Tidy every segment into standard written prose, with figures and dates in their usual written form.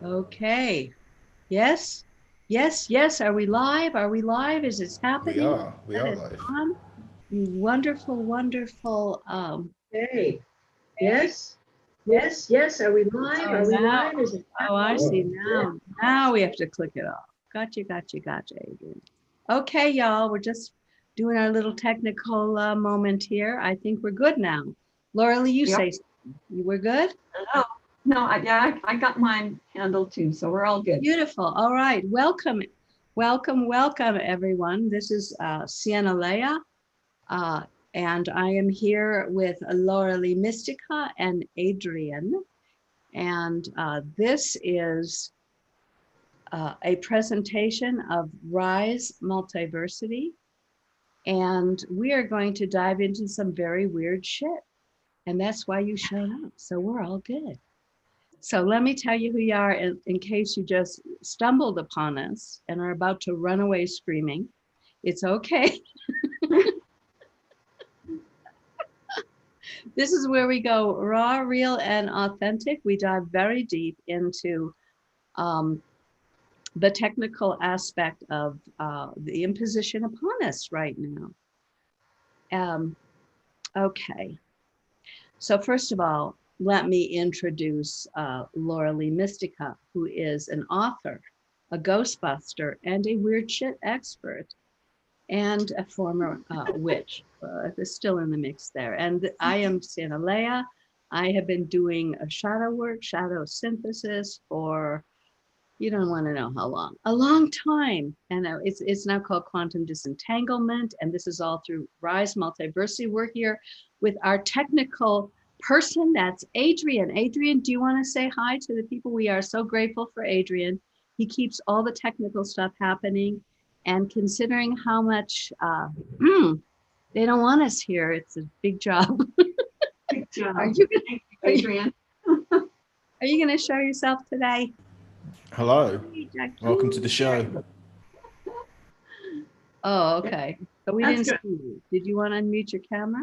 Okay. Yes. Yes. Yes. Are we live? Are we live? Is it We happening? are. We That are is live. on. Wonderful, wonderful. Hey, yes, yes, yes. Are we live? Oh, Are we now. live? Is it Oh, I see Oh, happening? Yeah. now. Now we have to click it off. Gotcha, gotcha, gotcha, Adrian. Okay, y'all. We're just doing our little technical moment here. I think we're good now. Laura Lee, you Yep. say something. We're good? Oh, no, I got mine handled too, so we're all good. Beautiful. All right. Welcome. Welcome, welcome, everyone. This is Sienna Lea, uh, and I am here with Laura Lee Mistycah and Adrian. And this is a presentation of Rise Multiversity. And we are going to dive into some very weird shit. And that's why you showed up. So we're all good. So let me tell you who you are in case you just stumbled upon us and are about to run away screaming. It's okay. This is where we go raw, real, and authentic. We dive very deep into um, the technical aspect of the imposition upon us right now. Um, okay. So first of all, let me introduce Laura Lee Mistycah, who is an author, a ghostbuster, and a weird shit expert, and a former witch. Is still in the mix there. And I am Sienna Lea. I have been doing a shadow work, shadow synthesis for, you don't want to know how long, a long time. And it's now called quantum disentanglement. And this is all through Rise Multiversity. We're here with our technical person. That's Adrian. Adrian, do you want to say hi to the people? We are so grateful for Adrian. He keeps all the technical stuff happening. And considering how much they don't want us here, it's a big job. Good job. Are you gonna, Thank you, are you, Adrian. are you going to show yourself today? hello. Hey, Welcome to Jackie. the show. Oh, okay. So we That's didn't see good. you. Did you want to unmute your camera?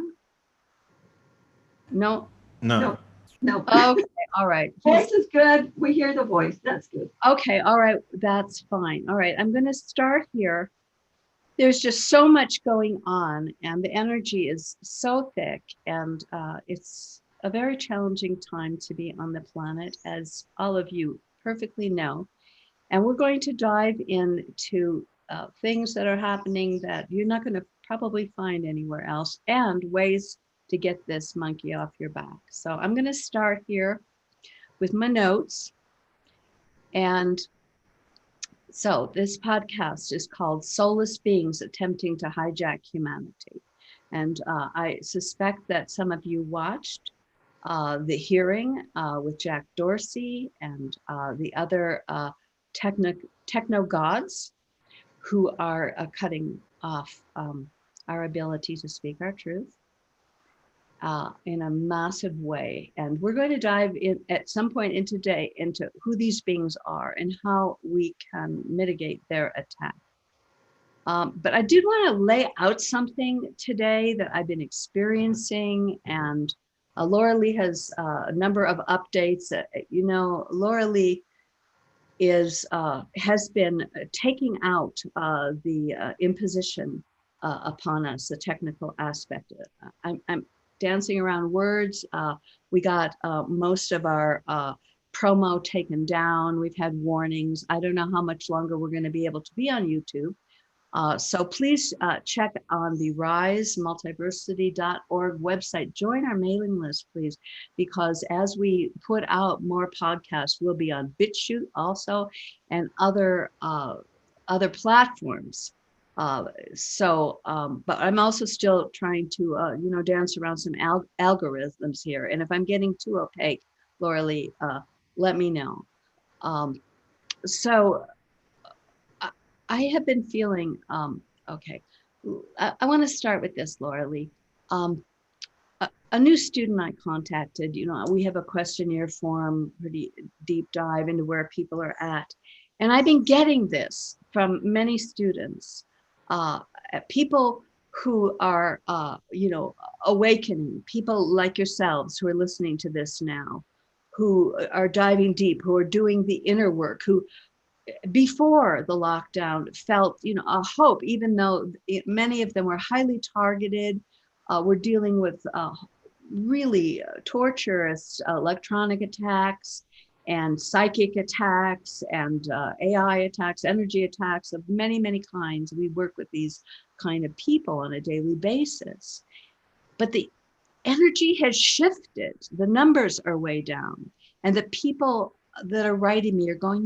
No. No. No, no. Okay. All right. Voice is good. We hear the voice. That's good. Okay. All right. That's fine. All right. I'm going to start here. There's just so much going on, and the energy is so thick, and it's a very challenging time to be on the planet, as all of you perfectly know. And we're going to dive into things that are happening that you're not going to probably find anywhere else, and ways to get this monkey off your back. So I'm going to start here with my notes. And so this podcast is called Soulless Beings Attempting to Hijack Humanity. And I suspect that some of you watched the hearing with Jack Dorsey and the other techno gods who are cutting off our ability to speak our truth in a massive way. And we're going to dive in at some point in today into who these beings are and how we can mitigate their attack. But I did want to lay out something today that I've been experiencing, and Laura Lee has a number of updates. Laura Lee has been taking out the imposition upon us, the technical aspect. I'm dancing around words. We got most of our promo taken down. We've had warnings. I don't know how much longer we're going to be able to be on YouTube. So please check on the risemultiversity.org website. Join our mailing list, please, because as we put out more podcasts, we'll be on BitChute also and other platforms. But I'm also still trying to, dance around some algorithms here. And if I'm getting too opaque, Laura Lee, let me know. So I have been feeling, okay, I want to start with this, Laura Lee. A new student I contacted, we have a questionnaire form, pretty deep dive into where people are at. And I've been getting this from many students, people who are, awakening, people like yourselves who are listening to this now, who are diving deep, who are doing the inner work, who before the lockdown felt, a hope, even though many of them were highly targeted. We're dealing with really torturous electronic attacks and psychic attacks and AI attacks, energy attacks of many, many kinds. We work with these kind of people on a daily basis. But the energy has shifted. The numbers are way down. And the people that are writing me are going,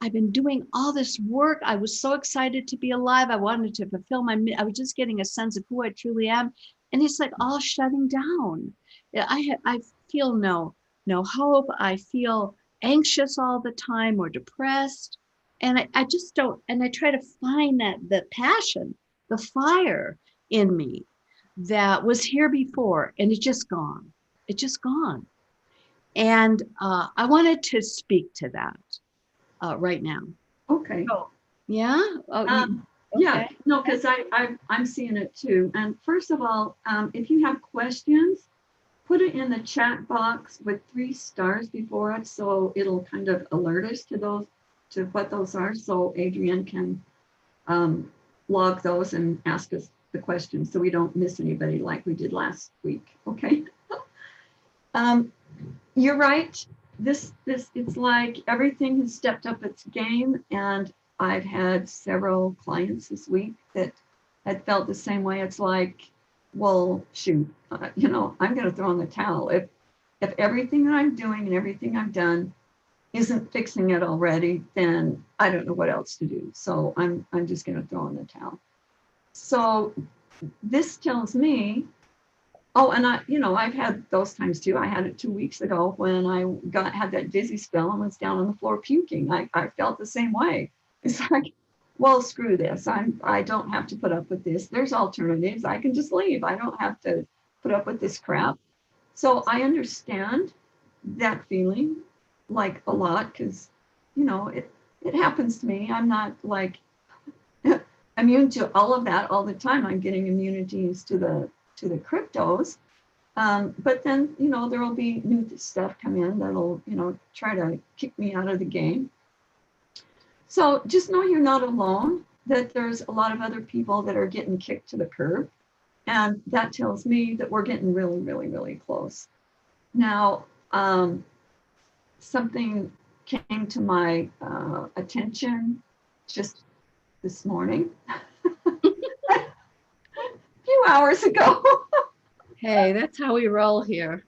I've been doing all this work. I was so excited to be alive. I wanted to fulfill I was just getting a sense of who I truly am. And it's like all shutting down. I feel no hope. I feel anxious all the time or depressed. And I just don't, and I try to find the passion, the fire in me that was here before, and it's just gone. It's just gone. And I wanted to speak to that right now. Okay. Oh, yeah. Okay. Yeah. No, because I'm seeing it too. And first of all, if you have questions, put it in the chat box with 3 stars before it, so it'll kind of alert us to what those are, so Adrienne can log those and ask us the questions, so we don't miss anybody like we did last week. Okay. You're right. This it's like everything has stepped up its game, and I've had several clients this week that had felt the same way. It's like, well, shoot, I'm going to throw in the towel. If everything that I'm doing and everything I've done isn't fixing it already, then I don't know what else to do. So I'm just going to throw in the towel. So this tells me, and I've had those times too. I had it 2 weeks ago when I had that dizzy spell and was down on the floor puking. I felt the same way. It's like, well, screw this. I don't have to put up with this. There's alternatives. I can just leave. I don't have to put up with this crap. So I understand that feeling like a lot, because, it happens to me. I'm not like immune to all of that all the time. I'm getting immunities to the cryptos. But then, there will be new stuff come in that'll, try to kick me out of the game. So just know you're not alone, that there's a lot of other people that are getting kicked to the curb. And that tells me that we're getting really, really, really close. Now, something came to my attention just this morning, a few hours ago. Hey, that's how we roll here.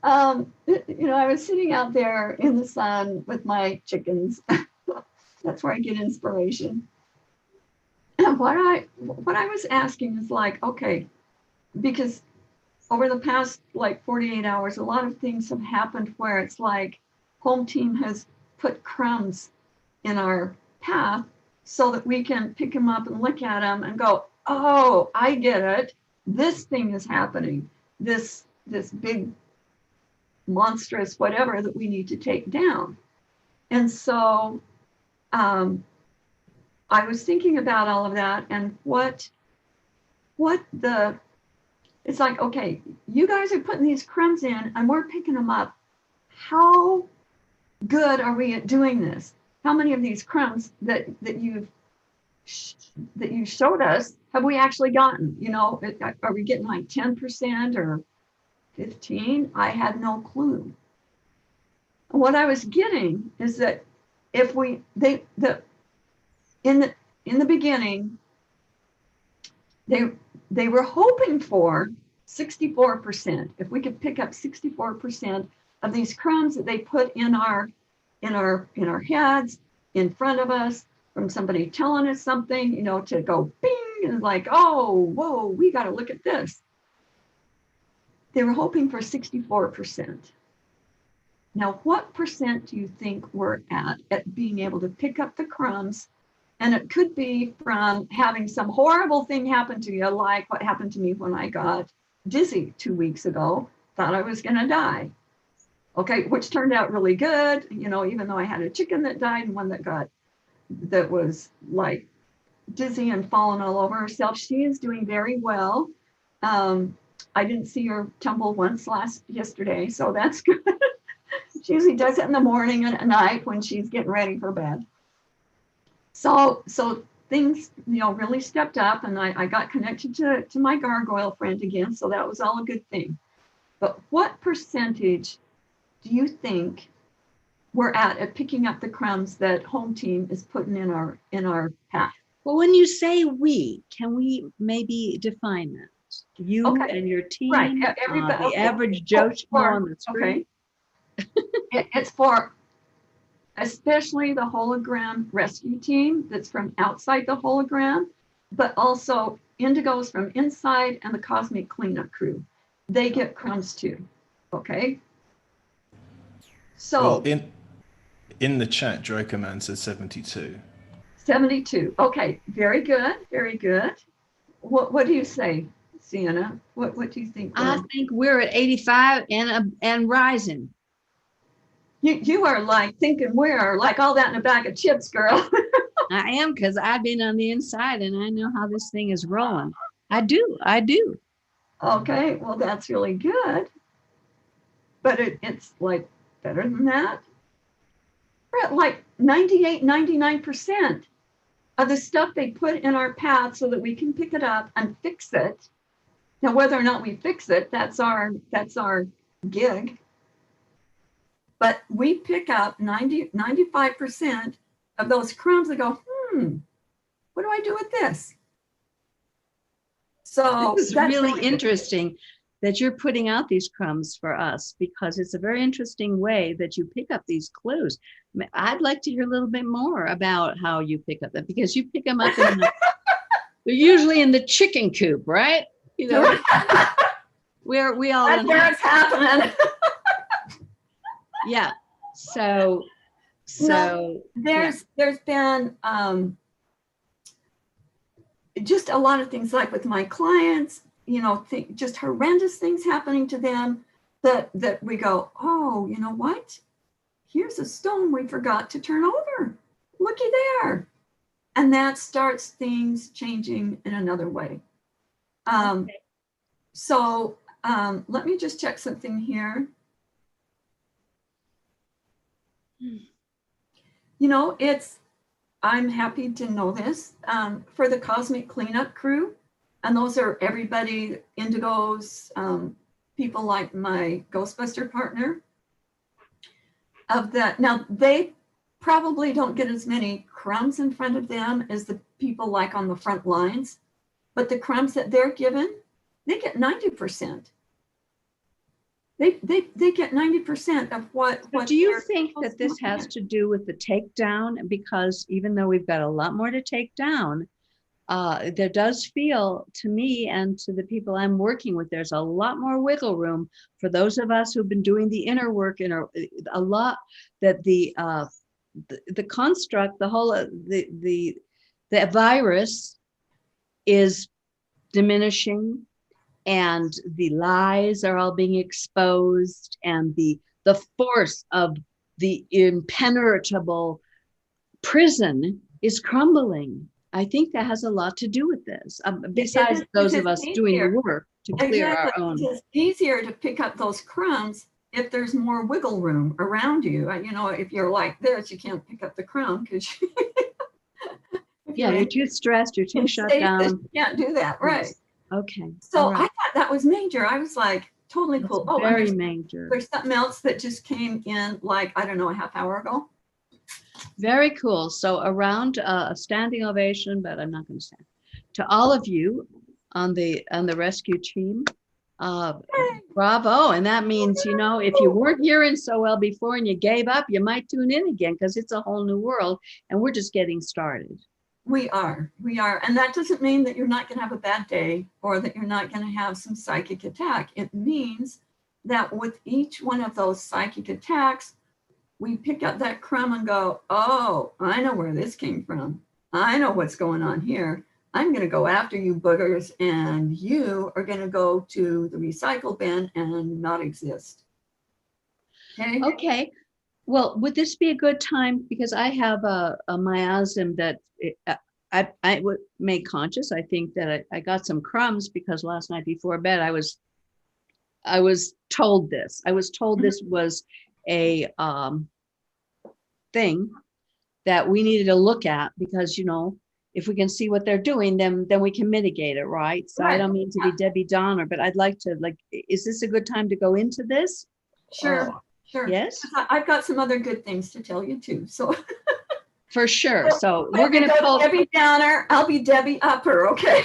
And, I was sitting out there in the sun with my chickens. That's where I get inspiration. And what I was asking is like, okay, because over the past 48 hours, a lot of things have happened where it's like home team has put crumbs in our path so that we can pick them up and look at them and go, oh, I get it. This thing is happening. This big monstrous whatever that we need to take down. And so I was thinking about all of that and it's like, okay, you guys are putting these crumbs in and we're picking them up. How good are we at doing this? How many of these crumbs that you showed us have we actually gotten? Are we getting like 10% or 15? I had no clue. What I was getting is that if in the beginning, they were hoping for 64%. If we could pick up 64% of these crumbs that they put in our heads, in front of us, from somebody telling us something, to go bing, and like, oh, whoa, we got to look at this. They were hoping for 64%. Now, what percent do you think we're at being able to pick up the crumbs? And it could be from having some horrible thing happen to you, like what happened to me when I got dizzy 2 weeks ago, thought I was going to die. Okay, which turned out really good, even though I had a chicken that died and one that was like dizzy and falling all over herself. She is doing very well. I didn't see her tumble once yesterday, so that's good. She usually does it in the morning and at night when she's getting ready for bed. So things, really stepped up, and I got connected to my gargoyle friend again, so that was all a good thing. But what percentage do you think we're at picking up the crumbs that home team is putting in our path? Well, when you say we, can we maybe define that? You and your team, right? Everybody, the average Joe Schmo on the screen. Okay. It's for especially the hologram rescue team that's from outside the hologram, but also indigos from inside and the cosmic cleanup crew. They get crumbs too. Okay. So well, in the chat, Jokerman says 72. 72. Okay, very good, very good. What do you say, Sienna? What do you think? I think we're at 85 and rising. You are like thinking we're like all that in a bag of chips, girl. I am, because I've been on the inside and I know how this thing is rolling. I do. Okay, well, that's really good. But it's like better than that. We're at like 98, 99% of the stuff they put in our path so that we can pick it up and fix it. Now, whether or not we fix it, that's our gig. But we pick up 95% of those crumbs that go, what do I do with this? So it's really interesting that you're putting out these crumbs for us, because it's a very interesting way that you pick up these clues. I'd like to hear a little bit more about how you pick up them, because you pick them up they're usually in the chicken coop, right? Where we all that's where it's happening. Yeah. So there's been just a lot of things, like with my clients, just horrendous things happening to them that we go, oh, you know what? Here's a stone we forgot to turn over. Looky there. And that starts things changing in another way. So let me just check something here. I'm happy to know this, for the cosmic cleanup crew, and those are everybody, indigos, people like my Ghostbuster partner, of that. Now, they probably don't get as many crumbs in front of them as the people like on the front lines, but the crumbs that they're given, they get 90%. They get 90% of what do you think that this has to do with the takedown? Because even though we've got a lot more to take down, there does feel to me and to the people I'm working with, there's a lot more wiggle room for those of us who've been doing the inner work, and a lot that the construct, the whole the virus is diminishing, and the lies are all being exposed, and the force of the impenetrable prison is crumbling. I think that has a lot to do with this, besides those of us doing the work to clear our own. It's easier to pick up those crumbs if there's more wiggle room around you. If you're like this, you can't pick up the crumb because you're too stressed, you're too shut down. You can't do that, right? Okay. So I thought that was major. I was like, totally cool. Oh, very major. There's something else that just came in, like, I don't know, a half hour ago. Very cool. So around a standing ovation, but I'm not going to stand. To all of you on the rescue team, bravo. And that means, if you weren't hearing so well before and you gave up, you might tune in again, because it's a whole new world and we're just getting started. We are. And that doesn't mean that you're not going to have a bad day or that you're not going to have some psychic attack. It means that with each one of those psychic attacks, we pick up that crumb and go, oh, I know where this came from. I know what's going on here. I'm going to go after you boogers, and you are going to go to the recycle bin and not exist. Okay. Well, would this be a good time? Because I have a miasm that I would make conscious. I think that I got some crumbs because last night before bed I was I was told this. I was told this was a thing that we needed to look at because, if we can see what they're doing, then we can mitigate it, right? So I Right. don't mean to be Debbie Downer, but I'd like to, is this a good time to go into this? Sure, sure. Yes? 'Cause I've got some other good things to tell you too. So For sure. So we're if you going to go pull. Debbie Downer, I'll be Debbie Upper, okay?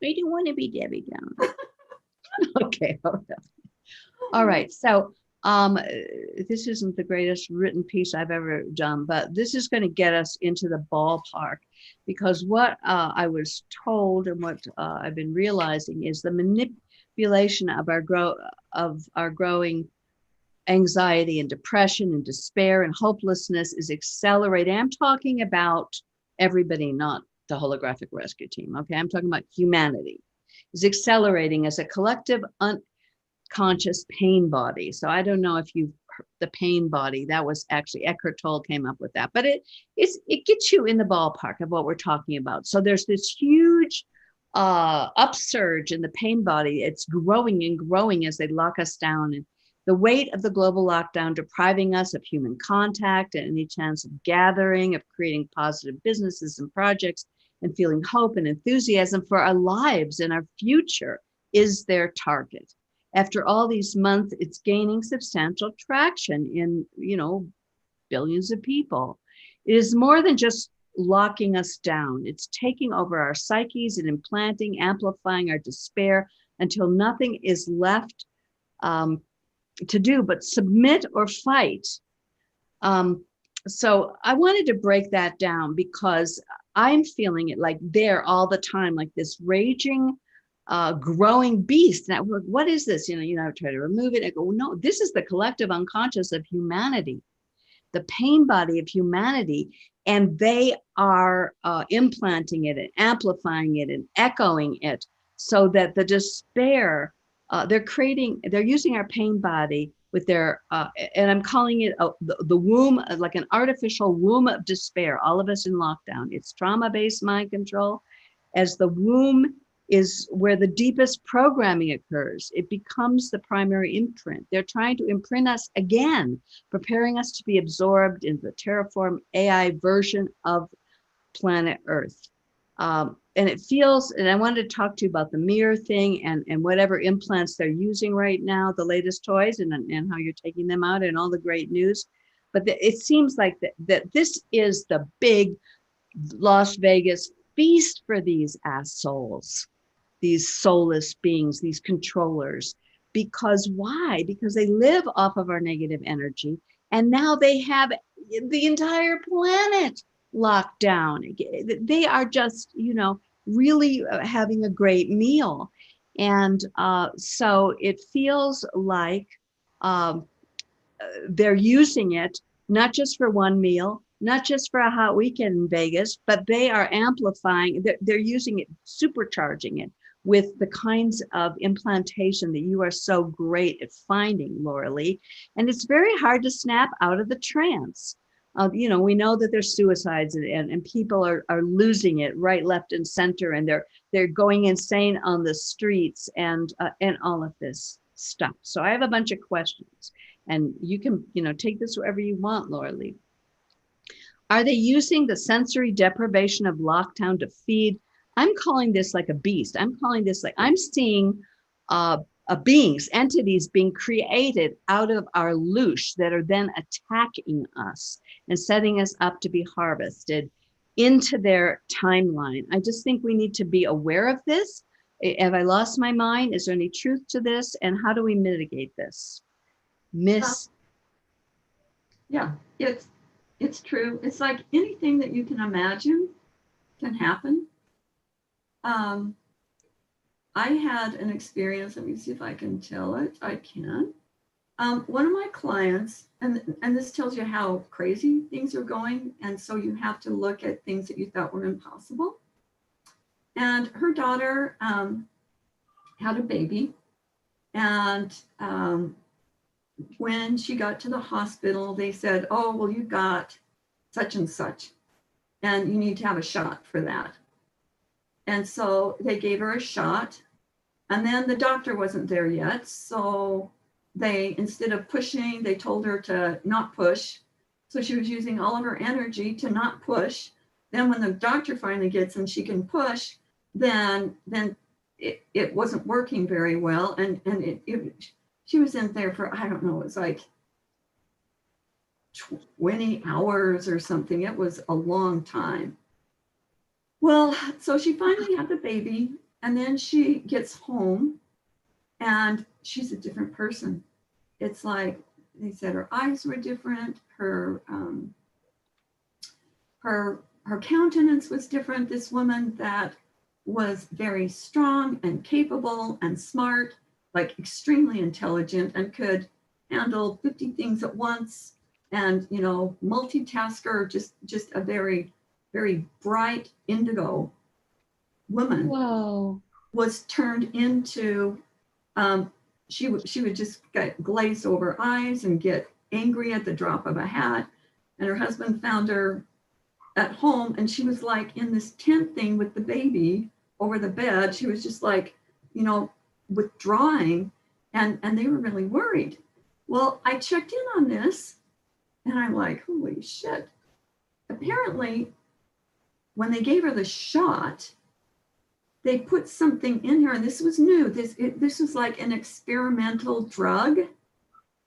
We don't want to be Debbie Downer. Okay. All right. So this isn't the greatest written piece I've ever done, but this is going to get us into the ballpark because what I was told and what I've been realizing is the manipulation of our growing anxiety and depression and despair and hopelessness is accelerating. I'm talking about everybody, not the holographic rescue team. Okay. I'm talking about humanity is accelerating as a collective unconscious pain body. So I don't know if you've heard the pain body. That was actually Eckhart Tolle came up with that, but it gets you in the ballpark of what we're talking about. So there's this huge upsurge in the pain body. It's growing and growing as they lock us down. And the weight of the global lockdown depriving us of human contact and any chance of gathering, of creating positive businesses and projects, and feeling hope and enthusiasm for our lives and our future is their target. After all these months, it's gaining substantial traction in, billions of people. It is more than just locking us down. It's taking over our psyches and implanting, amplifying our despair until nothing is left to do but submit or fight. So I wanted to break that down because I'm feeling it like there all the time, like this raging, growing beast. And I'm like, what is this? I try to remove it. I go, no, this is the collective unconscious of humanity, the pain body of humanity. And they are implanting it and amplifying it and echoing it so that the despair, they're using our pain body with their, and I'm calling it the womb, like an artificial womb of despair, all of us in lockdown. It's trauma-based mind control. As the womb is where the deepest programming occurs, it becomes the primary imprint. They're trying to imprint us again, preparing us to be absorbed into the terraform AI version of planet Earth. And it feels, and I wanted to talk to you about the mirror thing and whatever implants they're using right now, the latest toys and how you're taking them out and all the great news. But it seems like that this is the big Las Vegas feast for these assholes, these soulless beings, these controllers. Because why? Because they live off of our negative energy. And now they have the entire planet locked down. They are just, really having a great meal. And so it feels like they're using it, not just for one meal, not just for a hot weekend in Vegas, but they are amplifying, they're using it, supercharging it with the kinds of implantation that you are so great at finding, Laura Lee. And it's very hard to snap out of the trance. We know that there's suicides and people are losing it right, left, and center, and they're going insane on the streets and all of this stuff. So I have a bunch of questions, and you can take this wherever you want, Laura Lee. Are they using the sensory deprivation of lockdown to feed? I'm calling this like a beast. I'm calling this like I'm seeing beings, entities being created out of our loosh that are then attacking us and setting us up to be harvested into their timeline. I just think we need to be aware of this. Have I lost my mind? Is there any truth to this? And how do we mitigate this? Yeah, it's true. It's like anything that you can imagine can happen. I had an experience. Let me see if I can tell it. I can. One of my clients, and this tells you how crazy things are going, and so you have to look at things that you thought were impossible. And her daughter had a baby, and when she got to the hospital, they said, "Oh, well, you got such and such, and you need to have a shot for that." And so they gave her a shot, And then the doctor wasn't there yet. So they, instead of pushing, they told her to not push. So she was using all of her energy to not push. Then when the doctor finally gets and she can push, then it wasn't working very well. And she was in there for, I don't know, it was like 20 hours or something. It was a long time. Well, so she finally had the baby, and then she gets home and she's a different person. It's like they said her eyes were different, her countenance was different. This woman that was very strong and capable and smart, like extremely intelligent, and could handle 50 things at once, and multitasker, just a very, very bright indigo woman. Whoa. Was turned into she would just get glazed over eyes and get angry at the drop of a hat. And her husband found her at home, and she was like in this tent thing with the baby over the bed. She was just like, withdrawing, and they were really worried. Well, I checked in on this, and I'm like, holy shit. Apparently, when they gave her the shot, they put something in her, and this was new. This was like an experimental drug.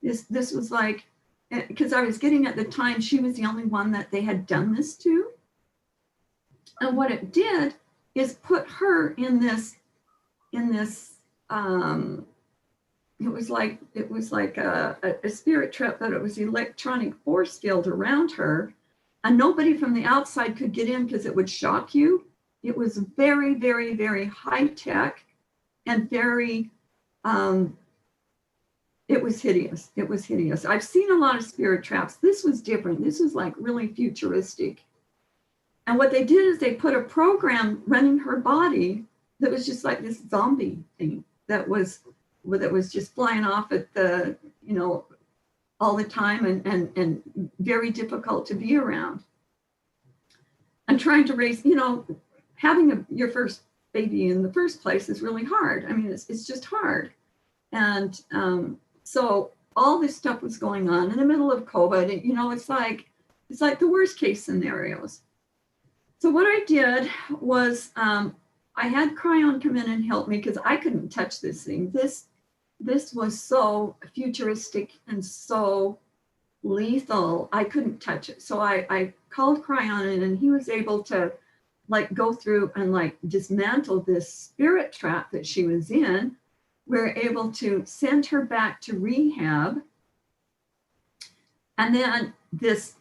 This was like, because I was getting at the time, she was the only one that they had done this to. And what it did is put her in this it was like a spirit trap, but it was electronic force field around her, and nobody from the outside could get in because it would shock you. It was very, very, very high tech and very, it was hideous. It was hideous. I've seen a lot of spirit traps. This was different. This was like really futuristic. And what they did is they put a program running her body that was just like this zombie thing that was just flying off at the, all the time, and very difficult to be around. And trying to raise, having your first baby in the first place is really hard. I mean, it's just hard. And so all this stuff was going on in the middle of COVID. It's like the worst case scenarios. So what I did was I had Cryon come in and help me, because I couldn't touch this thing. This was so futuristic and so lethal. I couldn't touch it. So I called Cryon in, and he was able to go through and dismantle this spirit trap that she was in. We're able to send her back to rehab. And then this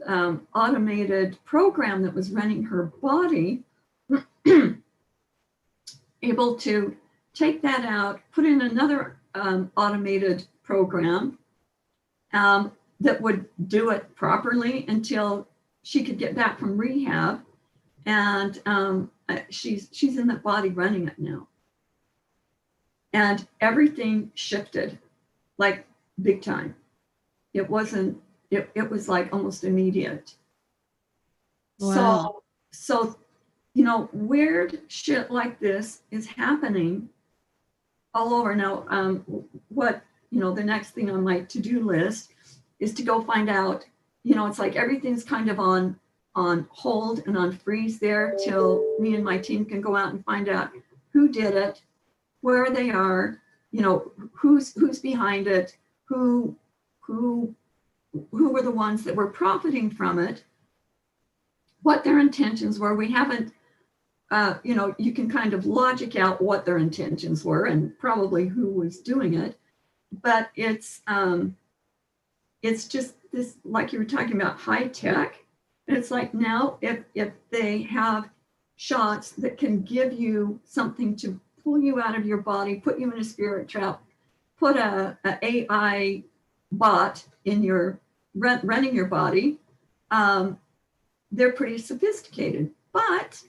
automated program that was running her body, able to take that out, put in another automated program that would do it properly until she could get back from rehab. And she's in that body running it now. And everything shifted like big time. It wasn't, it was like almost immediate. Wow. So, weird shit like this is happening all over. Now, what, the next thing on my to-do list is to go find out, it's like everything's kind of on hold and on freeze there till me and my team can go out and find out who did it, where they are, who's behind it, who were the ones that were profiting from it, what their intentions were. We haven't, you can kind of logic out what their intentions were and probably who was doing it, but it's just this, like you were talking about, high tech. And it's like now, if they have shots that can give you something to pull you out of your body, put you in a spirit trap, put a AI bot in your running your body, they're pretty sophisticated. But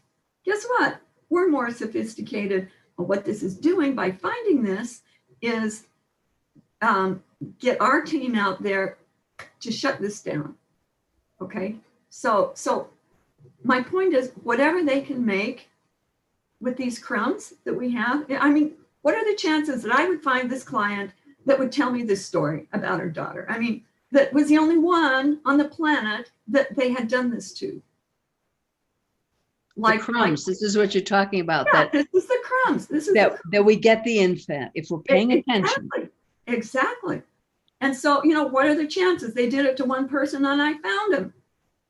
guess what? We're more sophisticated. What this is doing by finding this is get our team out there to shut this down. Okay. So my point is, whatever they can make with these crumbs that we have, I mean, what are the chances that I would find this client that would tell me this story about her daughter? I mean, that was the only one on the planet that they had done this to. Like crumbs. This is what you're talking about. Yeah, That this is the crumbs. This is that we get the infant if we're paying attention. Exactly. And so, you know, what are the chances? They did it to one person and I found him.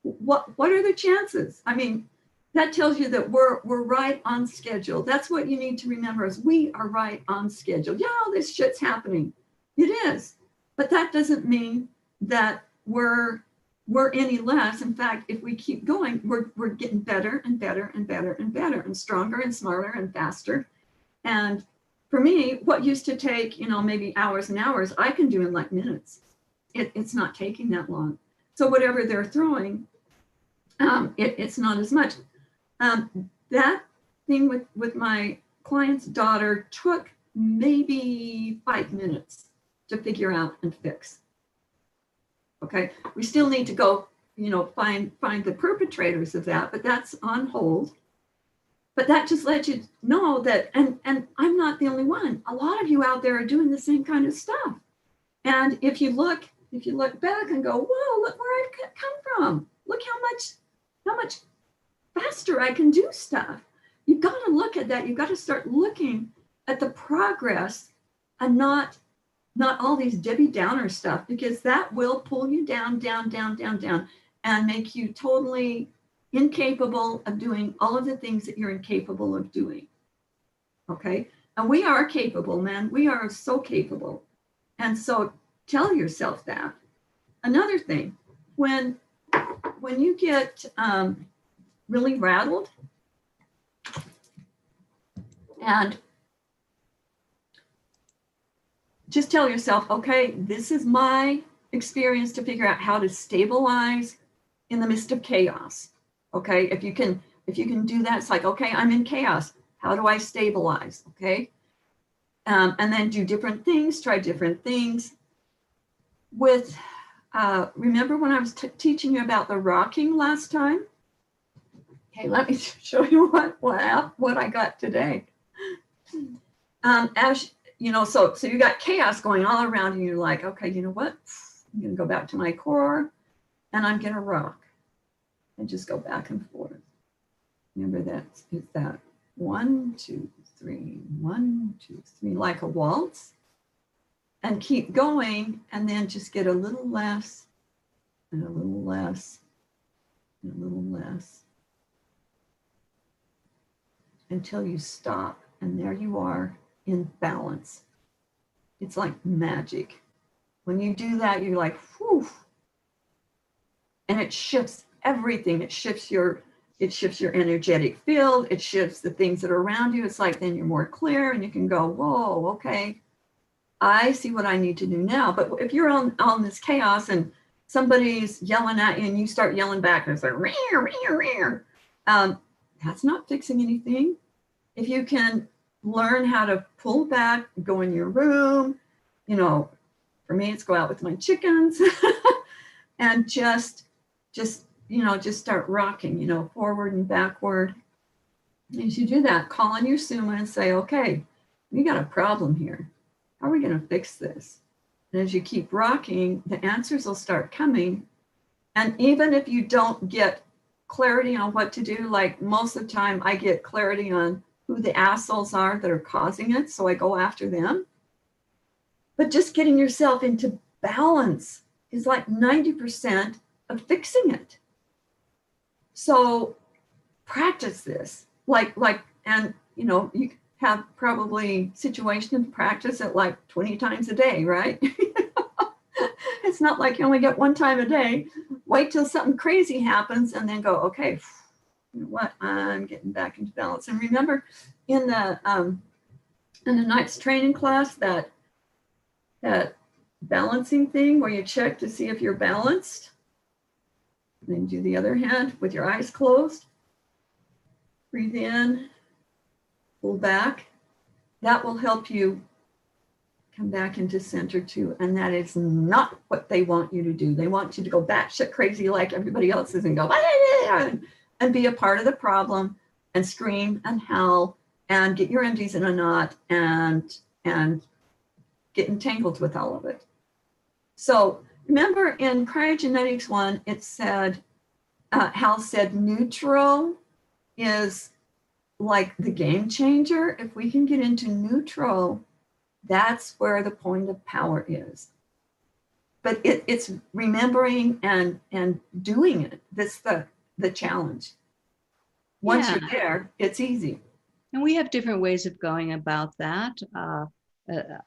What are the chances? I mean, that tells you that we're right on schedule. That's what you need to remember, is we are right on schedule. Yeah, this shit's happening. It is. But that doesn't mean that we're any less. In fact, if we keep going, we're getting better and better and better and better and stronger and smarter and faster. And for me, what used to take, you know, maybe hours and hours, I can do in like minutes. It's not taking that long. So whatever they're throwing, it's not as much. That thing with my client's daughter took maybe 5 minutes to figure out and fix. Okay, we still need to go, you know, find the perpetrators of that, but that's on hold. But that just lets you know that, and I'm not the only one. A lot of you out there are doing the same kind of stuff. And if you look back and go, whoa, look where I've come from. Look how much faster I can do stuff. You've got to look at that. You've got to start looking at the progress and not all these Debbie Downer stuff, because that will pull you down, and make you totally incapable of doing all of the things that you're incapable of doing. Okay? And we are capable, man. We are so capable. And so tell yourself that. Another thing, when you get really rattled and just tell yourself, okay, this is my experience to figure out how to stabilize in the midst of chaos. Okay, if you can do that, it's like, okay, I'm in chaos. How do I stabilize? Okay, and then do different things, try different things. With remember when I was teaching you about the rocking last time? Okay, let me show you what I got today. As you know, so you got chaos going all around, and you're like, okay, you know what? I'm gonna go back to my core, and I'm gonna rock, and just go back and forth. Remember that is that 1, 2, 3, 1, 2, 3, like a waltz, and keep going, and then just get a little less, and a little less, and a little less, until you stop, and there you are in balance. It's like magic. When you do that, you're like, whew, and it shifts everything. It shifts your energetic field. It shifts the things that are around you. It's like then you're more clear, and you can go, whoa, okay, I see what I need to do now. But if you're on this chaos and somebody's yelling at you and you start yelling back, and it's like, that's not fixing anything. If you can learn how to pull back, go in your room, you know, for me, it's go out with my chickens and just start rocking, you know, forward and backward. As you do that, call on your Suma and say, okay, we got a problem here. How are we going to fix this? And as you keep rocking, the answers will start coming. And even if you don't get clarity on what to do, like most of the time I get clarity on who the assholes are that are causing it, so I go after them. But just getting yourself into balance is like 90% of fixing it. So practice this, and you know, you have probably situations practice it like 20 times a day, right? It's not like you only get one time a day. Wait till something crazy happens and then go, okay, you know what, I'm getting back into balance. And remember in the night's training class, that balancing thing where you check to see if you're balanced. And then do the other hand with your eyes closed. Breathe in, pull back. That will help you come back into center too. And that is not what they want you to do. They want you to go batshit crazy like everybody else is and go, and be a part of the problem and scream and howl and get your endings in a knot and get entangled with all of it. So remember in Cryogenetics 1, it said, Hal said neutral is like the game changer. If we can get into neutral, that's where the point of power is. But it's remembering and doing it. That's the challenge. Once Yeah. you're there, it's easy. And we have different ways of going about that.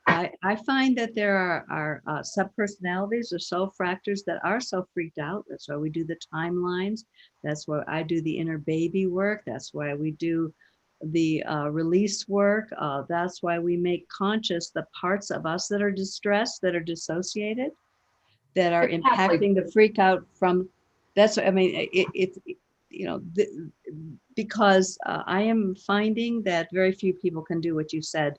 I find that there are subpersonalities or soul fractors that are so freaked out. That's why we do the timelines. That's why I do the inner baby work. That's why we do the release work. That's why we make conscious the parts of us that are distressed, that are dissociated, that are Exactly. impacting the freak out from. That's what I mean. It's because I am finding that very few people can do what you said.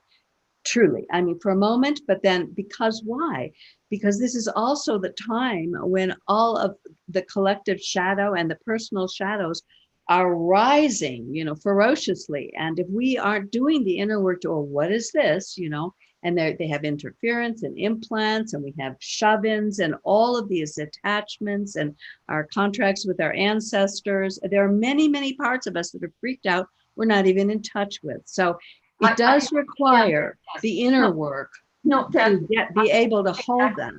Truly, I mean, for a moment, but then because why? Because this is also the time when all of the collective shadow and the personal shadows are rising, ferociously. And if we aren't doing the inner work to, oh, what is this, and they have interference and implants, and we have shove-ins and all of these attachments and our contracts with our ancestors. There are many, many parts of us that are freaked out we're not even in touch with. So it does require the inner work to be able to hold that.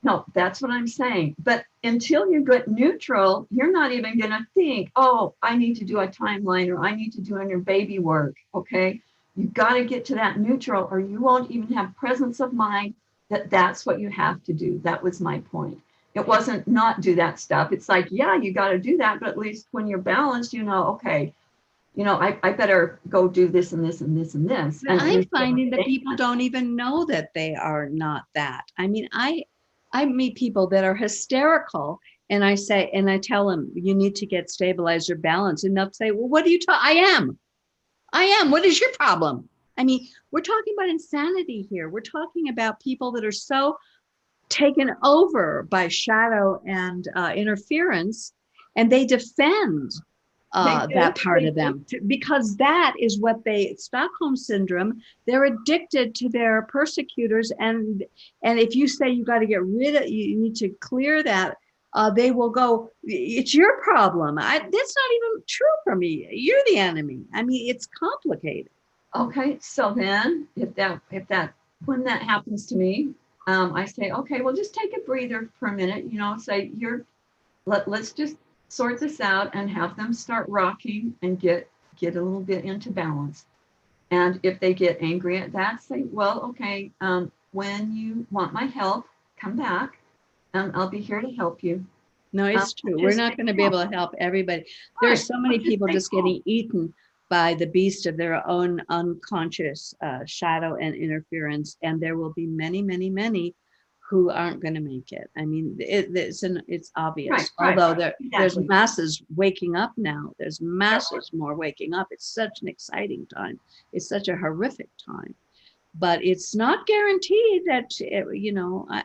No, that's what I'm saying. But until you get neutral, you're not even going to think, oh, I need to do a timeline or I need to do inner baby work. Okay. You've got to get to that neutral or you won't even have presence of mind that that's what you have to do. That was my point. It wasn't not do that stuff. It's like, yeah, you got to do that. But at least when you're balanced, okay, I better go do this and this and this and this. And I'm finding that people don't even know that they are not that. I mean, I meet people that are hysterical and I tell them, you need to get stabilized or balanced. And they'll say, well, what are you talking? I am. What is your problem? I mean, we're talking about insanity here. We're talking about people that are so taken over by shadow and interference, and they defend that part of them because that is what Stockholm syndrome, they're addicted to their persecutors. And if you say you got to get rid of, you need to clear that, they will go, it's your problem. That's not even true for me. You're the enemy. I mean, it's complicated. Okay. So then when that happens to me, I say, okay, well, just take a breather for a minute, say let's just sort this out and have them start rocking and get a little bit into balance. And if they get angry at that, say, well, okay, when you want my help, come back and I'll be here to help you. No, it's true. We're not going to be able to help everybody. There are so many people just getting eaten by the beast of their own unconscious shadow and interference. And there will be many, many, many who aren't going to make it. I mean, it's obvious. Although there's masses waking up now. There's masses more waking up. It's such an exciting time. It's such a horrific time. But it's not guaranteed that,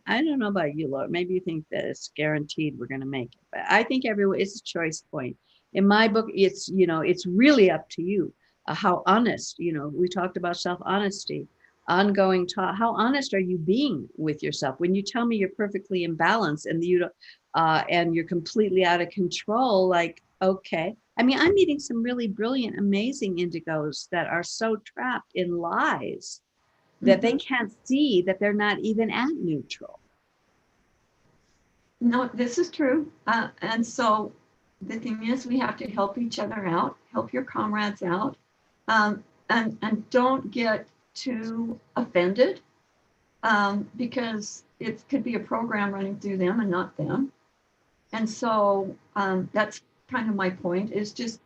I don't know about you, Laura. Maybe you think that it's guaranteed we're going to make it. But I think it's a choice point. In my book, it's really up to you. How honest, we talked about self-honesty. Ongoing talk. How honest are you being with yourself when you tell me you're perfectly in balance and and you're completely out of control? Like, okay. I mean, I'm meeting some really brilliant, amazing indigos that are so trapped in lies that they can't see that they're not even at neutral. No, this is true. And so the thing is, we have to help each other out, help your comrades out, and don't get too offended because it could be a program running through them and not them. And so that's kind of my point, is just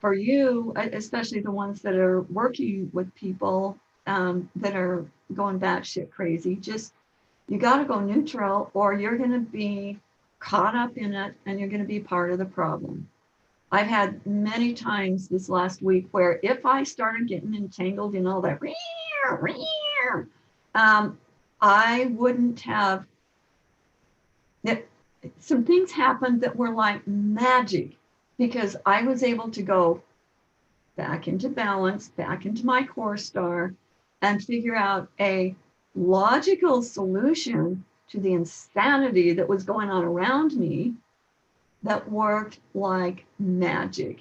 for you, especially the ones that are working with people that are going batshit crazy, you got to go neutral or you're going to be caught up in it and you're going to be part of the problem. I've had many times this last week where if I started getting entangled in all that, I wouldn't have, some things happened that were like magic because I was able to go, back into balance, back into my core star, and figure out a logical solution to the insanity that was going on around me that worked like magic.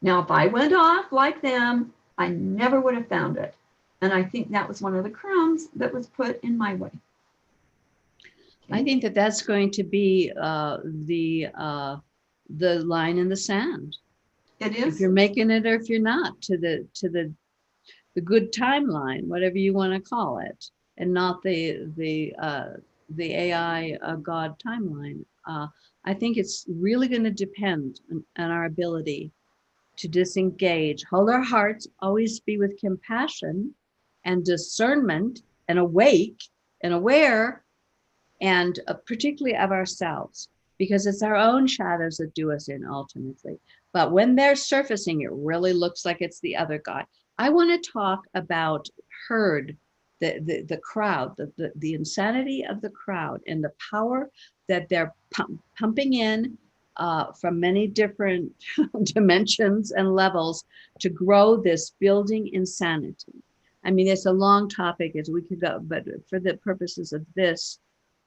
Now, if I went off like them, I never would have found it. And I think that was one of the crumbs that was put in my way. I think that that's going to be the line in the sand. It If is. you're making it or if you're not, to the good timeline, whatever you want to call it, and not the AI God timeline. I think it's really going to depend on our ability to disengage, hold our hearts, always be with compassion and discernment and awake and aware, and particularly of ourselves, because it's our own shadows that do us in ultimately. But when they're surfacing, it really looks like it's the other guy. I want to talk about herd, the crowd, the insanity of the crowd and the power that they're pumping in from many different dimensions and levels to grow this building insanity. I mean, it's a long topic as we could go, but for the purposes of this,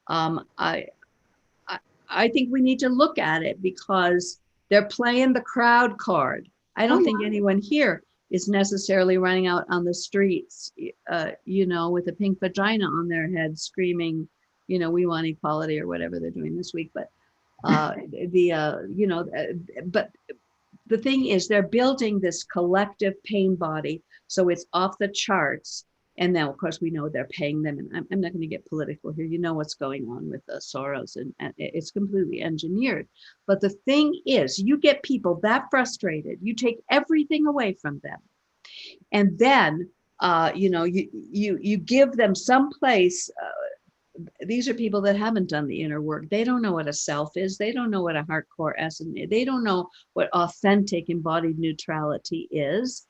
I think we need to look at it because they're playing the crowd card. I don't think anyone here is necessarily running out on the streets, with a pink vagina on their head screaming, we want equality or whatever they're doing this week. But but the thing is, they're building this collective pain body, so it's off the charts. And now, of course, we know they're paying them. And I'm not going to get political here. You know what's going on with Soros, and it's completely engineered. But the thing is, you get people that frustrated, you take everything away from them. And then, you give them some place. These are people that haven't done the inner work. They don't know what a self is. They don't know what a hardcore essence is. They don't know what authentic embodied neutrality is.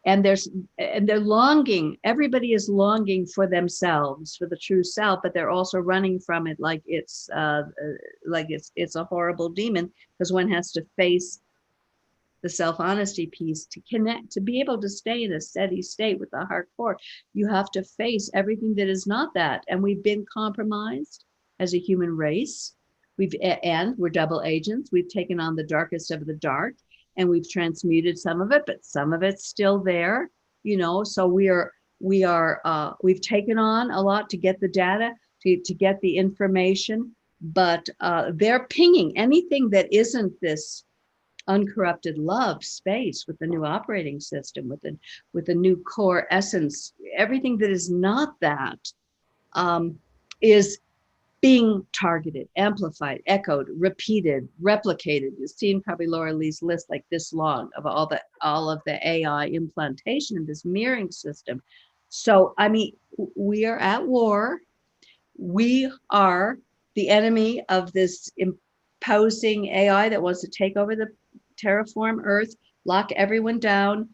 And they're longing, everybody is longing for themselves, for the true self, but they're also running from it like it's a horrible demon, because one has to face the self-honesty piece to connect, to be able to stay in a steady state with the heart core. You have to face everything that is not that. And we've been compromised as a human race. And we're double agents. We've taken on the darkest of the dark, and we've transmuted some of it, but some of it's still there, so we've taken on a lot to get the data, to get the information, but they're pinging anything that isn't this uncorrupted love space with the new operating system, with the new core essence. Everything that is not that is being targeted, amplified, echoed, repeated, replicated. You've seen probably Laura Lee's list like this long of all of the AI implantation of this mirroring system. So, I mean, we are at war. We are the enemy of this imposing AI that wants to take over the terraform Earth, lock everyone down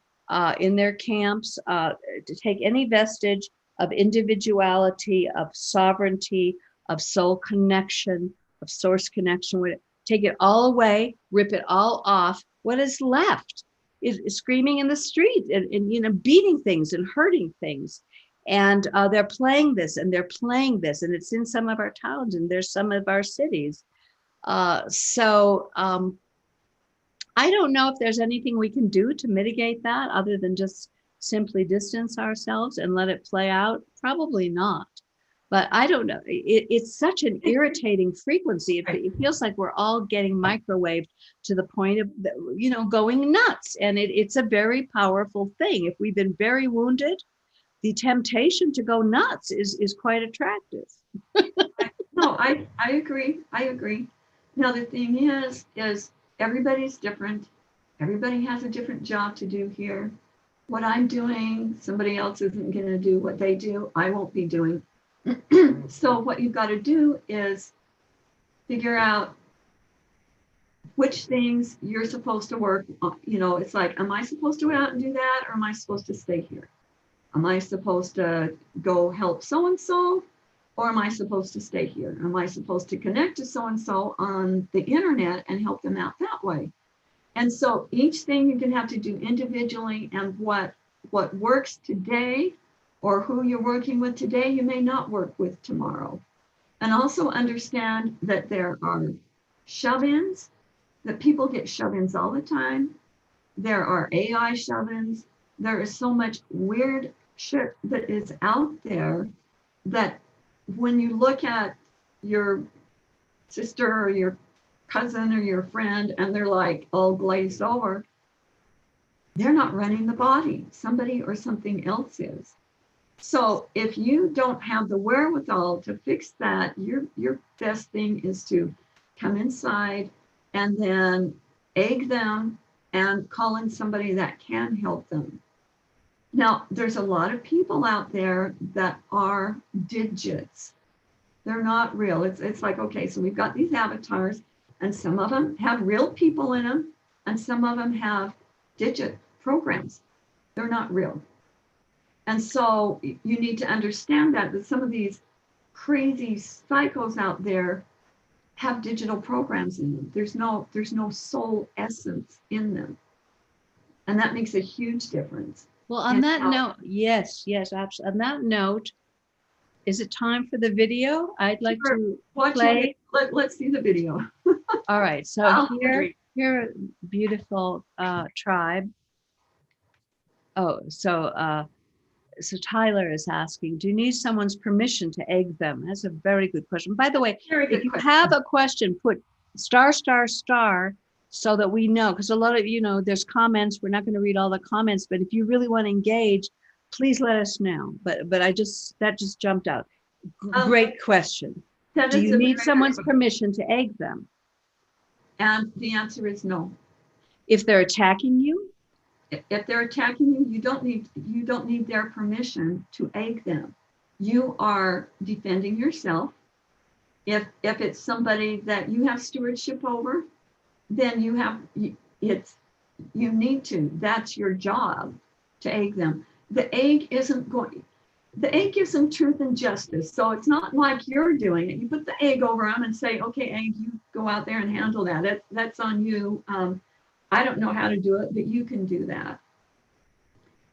in their camps, to take any vestige of individuality, of sovereignty, of soul connection, of source connection, take it all away, rip it all off. What is left is screaming in the street and beating things and hurting things. And they're playing this and they're playing this, and it's in some of our towns and there's some of our cities. So I don't know if there's anything we can do to mitigate that other than just simply distance ourselves and let it play out. Probably not. But I don't know. It's such an irritating frequency. It feels like we're all getting microwaved to the point of, going nuts. And it's a very powerful thing. If we've been very wounded, the temptation to go nuts is quite attractive. No, I agree. I agree. Now, the thing is everybody's different. Everybody has a different job to do here. What I'm doing, somebody else isn't going to do what they do. I won't be doing. So what you've got to do is figure out which things you're supposed to work on. It's like, am I supposed to go out and do that, or am I supposed to stay here? Am I supposed to go help so-and-so, or am I supposed to stay here? Am I supposed to connect to so-and-so on the internet and help them out that way? And so each thing you're going to have to do individually, and what works today or who you're working with today, you may not work with tomorrow. And also understand that there are shove-ins, that people get shove-ins all the time. There are AI shove-ins. There is so much weird shit that is out there that when you look at your sister or your cousin or your friend and they're like all glazed over, they're not running the body. Somebody or something else is. So if you don't have the wherewithal to fix that, your best thing is to come inside and then egg them and call in somebody that can help them. Now, there's a lot of people out there that are digits. They're not real. It's like, okay, so we've got these avatars, and some of them have real people in them, and some of them have digit programs. They're not real. And so you need to understand that some of these crazy psychos out there have digital programs in them. There's no soul essence in them. And that makes a huge difference. Well, on that note, yes, absolutely. On that note, is it time for the video? I'd like to play. Let's see the video. All right, so here, beautiful tribe. Oh, so Tyler is asking, do you need someone's permission to egg them? That's a very good question. By the way, if you have a question, put star, so that we know, because a lot of, there's comments. We're not going to read all the comments, but if you really want to engage, please let us know. But that just jumped out. Great question. Do you need someone's permission to egg them? And the answer is no. If they're attacking you? If they're attacking you, you don't need their permission to egg them. You are defending yourself. If it's somebody that you have stewardship over, then you need to. That's your job, to egg them. The egg gives them truth and justice. So it's not like you're doing it. You put the egg over them and say, okay, egg, you go out there and handle that. That's on you. I don't know how to do it, but you can do that.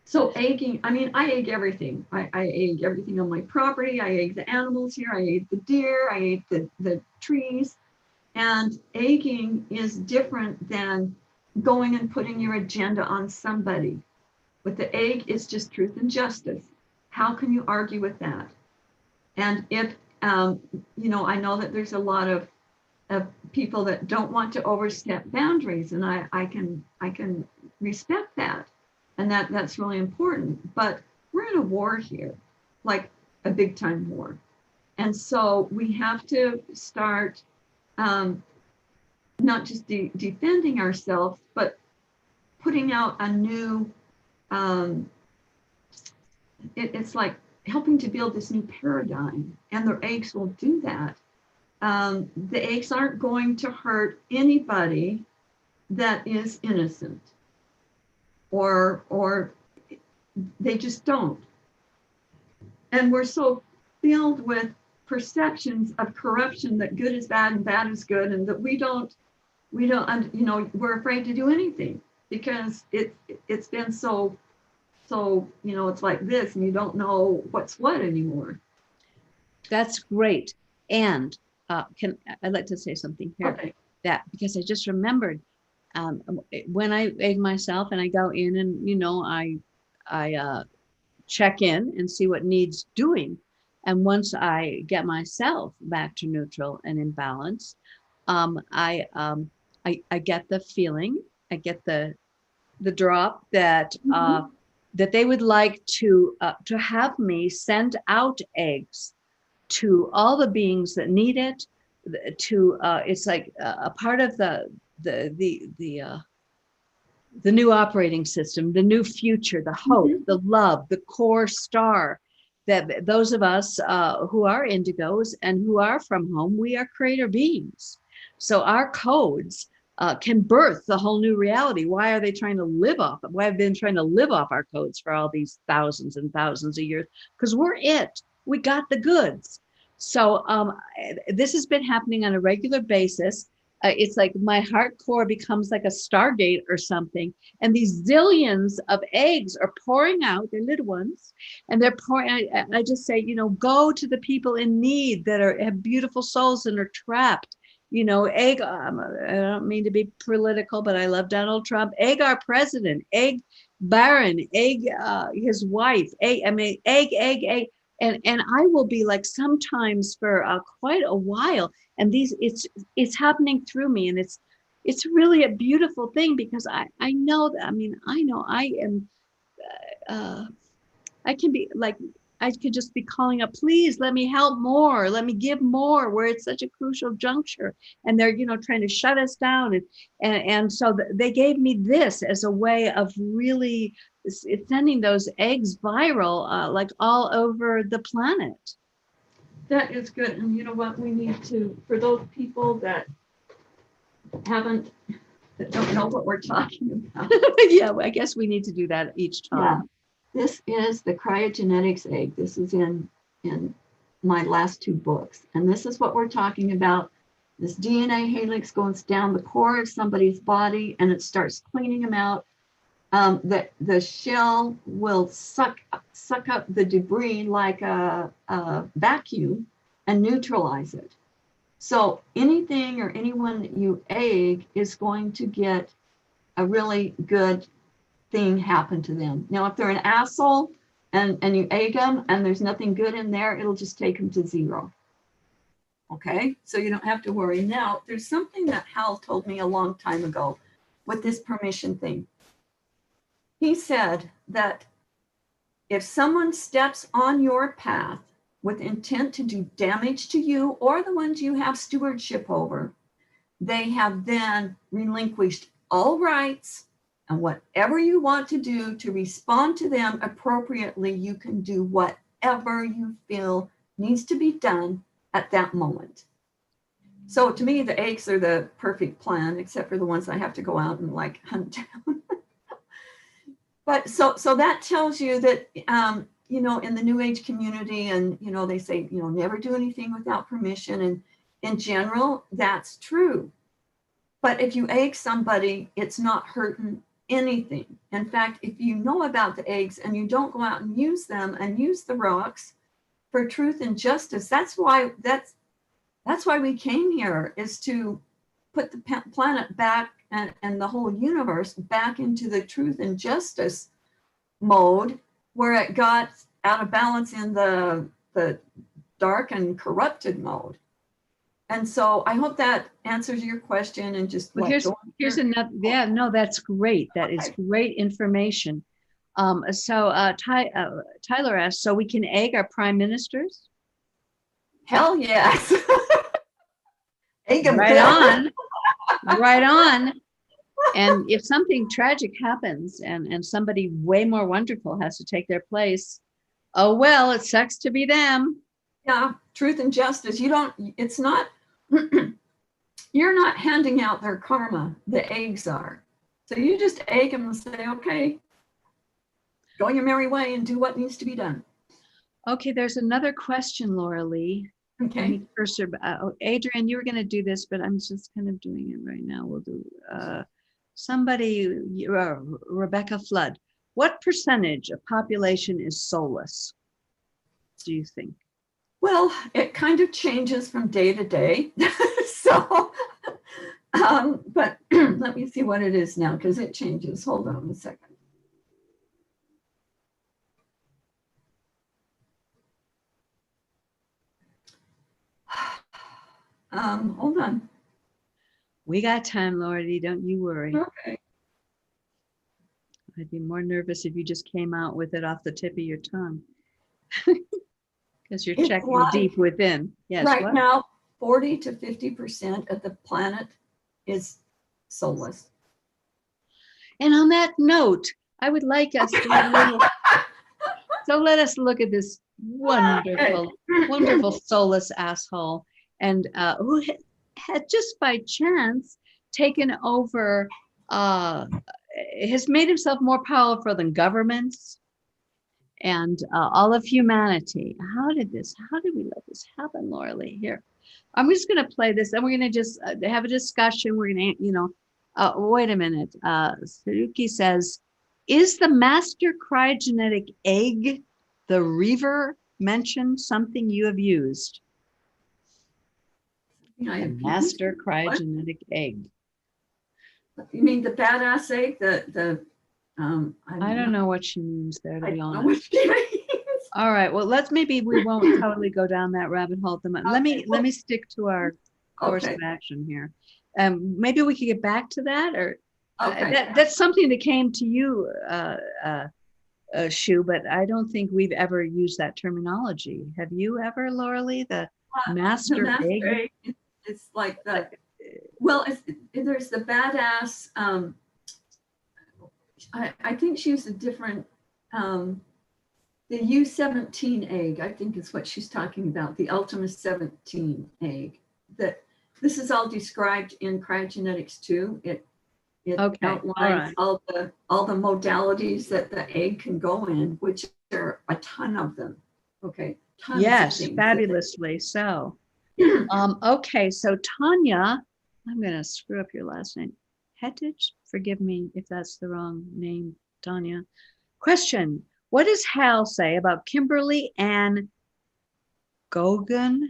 So egging, I egg everything. I egg everything on my property. I egg the animals here. I egg the deer. I egg the trees. And egging is different than going and putting your agenda on somebody. With the egg, it's just truth and justice. How can you argue with that? And if, I know that there's a lot of people that don't want to overstep boundaries, and I can respect that, and that's really important. But we're in a war here, like a big time war, and so we have to start not just defending ourselves, but putting out a new. It's like helping to build this new paradigm, and the eggs will do that. The eggs aren't going to hurt anybody that is innocent, or they just don't. And we're so filled with perceptions of corruption that good is bad and bad is good, and that we're afraid to do anything because it's been so it's like this, and you don't know what's what anymore. That's great. And I'd like to say something here. Okay. That because I just remembered when I egg myself and I go in and I check in and see what needs doing, and once I get myself back to neutral and in balance, I get the feeling, I get the drop that that they would like to have me send out eggs to all the beings that need it. It's like a part of the new operating system, the new future, the hope, the love, the core star. That those of us who are indigos and who are from home, we are creator beings. So our codes can birth the whole new reality. Why are they trying to live off? Why have they been trying to live off our codes for all these thousands and thousands of years? Because we're it. We got the goods. So this has been happening on a regular basis. It's like my heart core becomes like a stargate or something. And these zillions of eggs are pouring out, they're little ones, and they're pouring. I just say, go to the people in need that have beautiful souls and are trapped. Egg, I don't mean to be political, but I love Donald Trump. Egg our president, egg Barron, egg his wife, egg, egg. And I will be like sometimes for quite a while, and it's happening through me, and it's really a beautiful thing, because I know that, I know I am, I can be like, I could just be calling up, please let me help more, let me give more, where it's such a crucial juncture, and they're trying to shut us down, and so they gave me this as a way of really sending those eggs viral, like all over the planet. That is good. And you know what? We need to, for those people that don't know what we're talking about. Yeah, I guess we need to do that each time. Yeah. This is the Cryogenetics Egg. This is in my last 2 books. And this is what we're talking about. This DNA helix goes down the core of somebody's body, and it starts cleaning them out. The shell will suck up the debris like a vacuum and neutralize it. So anything or anyone that you egg is going to get a really good thing happen to them. Now, if they're an asshole and you egg them and there's nothing good in there, it'll just take them to 0. Okay, so you don't have to worry. Now, there's something that Hal told me a long time ago with this permission thing. He said that if someone steps on your path with intent to do damage to you or the ones you have stewardship over, they have then relinquished all rights, and whatever you want to do to respond to them appropriately, you can do whatever you feel needs to be done at that moment. So to me, the eggs are the perfect plan, except for the ones I have to go out and like hunt down. But so that tells you that, in the New Age community, and, they say, never do anything without permission. And in general, that's true. But if you egg somebody, it's not hurting anything. In fact, if you know about the eggs and you don't go out and use them and use the rocks for truth and justice, that's why we came here, is to put the planet back and the whole universe back into the truth and justice mode, where it got out of balance in the dark and corrupted mode. And so I hope that answers your question. And just here's another. Yeah, no, that's great. That is great information. Tyler asked, so we can egg our prime ministers? Hell yes. Egg them right on. Right on. And if something tragic happens and somebody way more wonderful has to take their place, oh, well, it sucks to be them. Yeah, truth and justice. It's not, you're not handing out their karma. The eggs are. So you just egg them and say, okay, go your merry way and do what needs to be done. Okay, there's another question, Laura Lee. Okay. First, Adrian, you were going to do this, but I'm just kind of doing it right now. We'll do Rebecca Flood. What percentage of population is soulless, do you think? Well, it kind of changes from day to day. So, but let me see what it is now, because it changes. Hold on a second. Hold on. We got time, Laura Lee, don't you worry. Okay. I'd be more nervous if you just came out with it off the tip of your tongue. Because you're checking deep within. Yes. Right now, 40 to 50% of the planet is soulless. And on that note, I would like us to so let us look at this wonderful, wonderful soulless asshole, and who had just by chance taken over, has made himself more powerful than governments and all of humanity. How did we let this happen, Laura Lee? Here, I'm just going to play this and we're going to just have a discussion. We're going to, wait a minute. Saruki says, is the master cryogenetic egg, the Reaver mentioned, something you have used? I The have used. master What? cryogenetic egg. You mean the badass egg? I don't know what she means there, to I be don't know honest. what she means. All right. Well, maybe we won't totally go down that rabbit hole at the moment. Let me stick to our course Okay. of action here. Maybe we could get back to that, or Okay. that's something that came to you, Shu, but I don't think we've ever used that terminology. Have you ever, Laura Lee, the master The master egg? egg, it's like there's the badass. I think she used a different. The U17 egg, I think is what she's talking about. The Ultima 17 egg. That this is all described in Cryogenetics too. It Okay, outlines all the modalities that the egg can go in, which are a ton of them. Okay. Tons Yes, of things fabulously so. Okay, so Tanya, I'm going to screw up your last name. Hettich? Forgive me if that's the wrong name, Tanya. Question, what does Hal say about Kimberly Ann Gogan,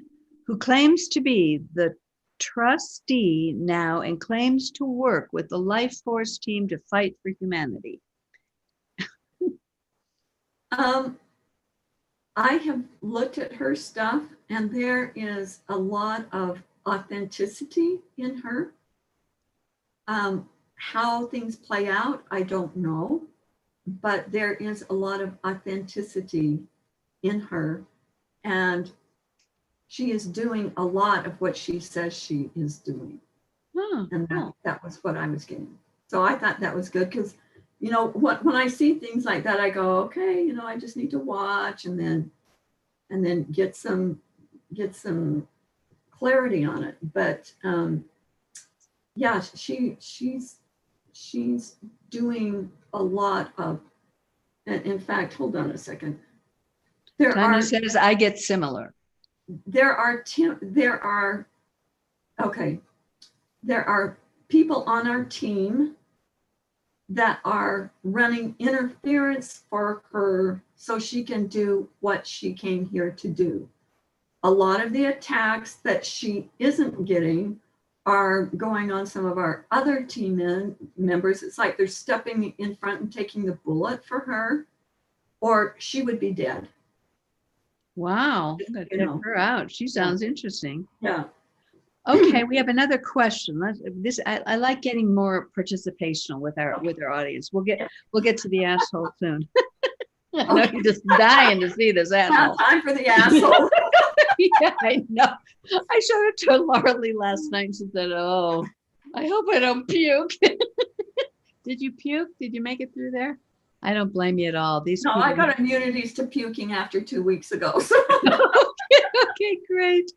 who claims to be the trustee now and claims to work with the Life Force team to fight for humanity? I have looked at her stuff and there is a lot of authenticity in her. How things play out, I don't know, but there is a lot of authenticity in her, and she is doing a lot of what she says she is doing. And that was what I was getting. So I thought that was good because, when I see things like that, I go, okay, I just need to watch and then get some clarity on it. But yeah, she's doing a lot of, and in fact, hold on a second. Tanya says I get similar. There are people on our team that are running interference for her so she can do what she came here to do. A lot of the attacks that she isn't getting are going on some of our other team members. It's like they're stepping in front and taking the bullet for her, or she would be dead. Wow, I'm gonna check her out. She sounds interesting. Yeah. Okay, we have another question. I like getting more participational with our audience. We'll get to the asshole soon. I know you're just dying to see this asshole. Time for the asshole. Yeah, I know. I showed it to Laura Lee last night and she said, "Oh, I hope I don't puke." Did you puke? Did you make it through there? I don't blame you at all. No, I got immunities to puking after 2 weeks ago. So. Okay, great.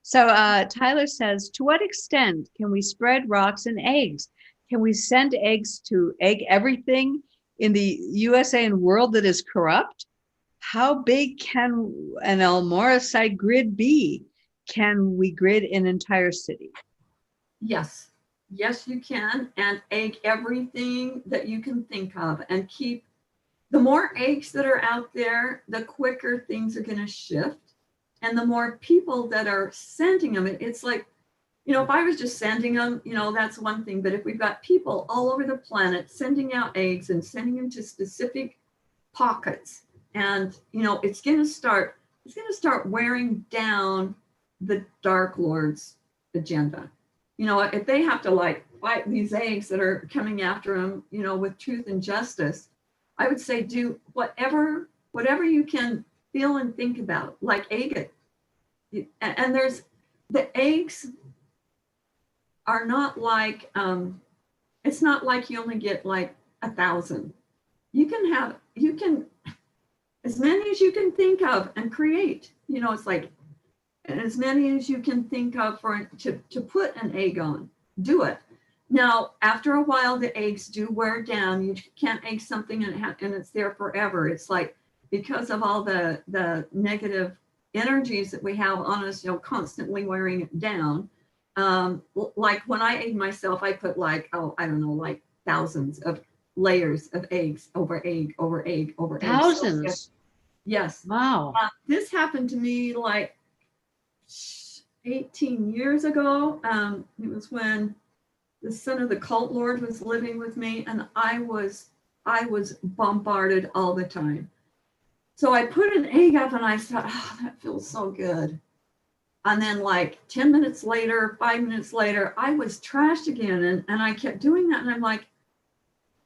So Tyler says, to what extent can we spread rocks and eggs? Can we send eggs to egg everything in the USA and world that is corrupt? How big can an Elmora site grid be? Can we grid an entire city? Yes. Yes, you can. And egg everything that you can think of and keep the more eggs that are out there, the quicker things are going to shift. And the more people that are sending them, it's like, if I was just sending them, that's one thing. But if we've got people all over the planet sending out eggs and sending them to specific pockets, and, it's going to start wearing down the Dark Lord's agenda. If they have to fight these eggs that are coming after them, with truth and justice, I would say do whatever you can feel and think about, like egg it. And there's the eggs are not like, it's not like you only get 1,000. You can as many as you can think of and create, it's like, and as many as you can think of to put an egg on, do it. Now, after a while, the eggs do wear down. You can't egg something and it's there forever. It's like, because of all the negative energies that we have on us, constantly wearing it down. Like when I egg myself, I put like, I don't know, like thousands of layers of eggs over egg, over egg, over egg. Thousands. Yes. Wow. This happened to me like 18 years ago. It was when the son of the cult lord was living with me, and I was bombarded all the time. So I put an egg up and I thought, oh, that feels so good. And then like 10 minutes later, 5 minutes later, I was trashed again. And I kept doing that. And I'm like,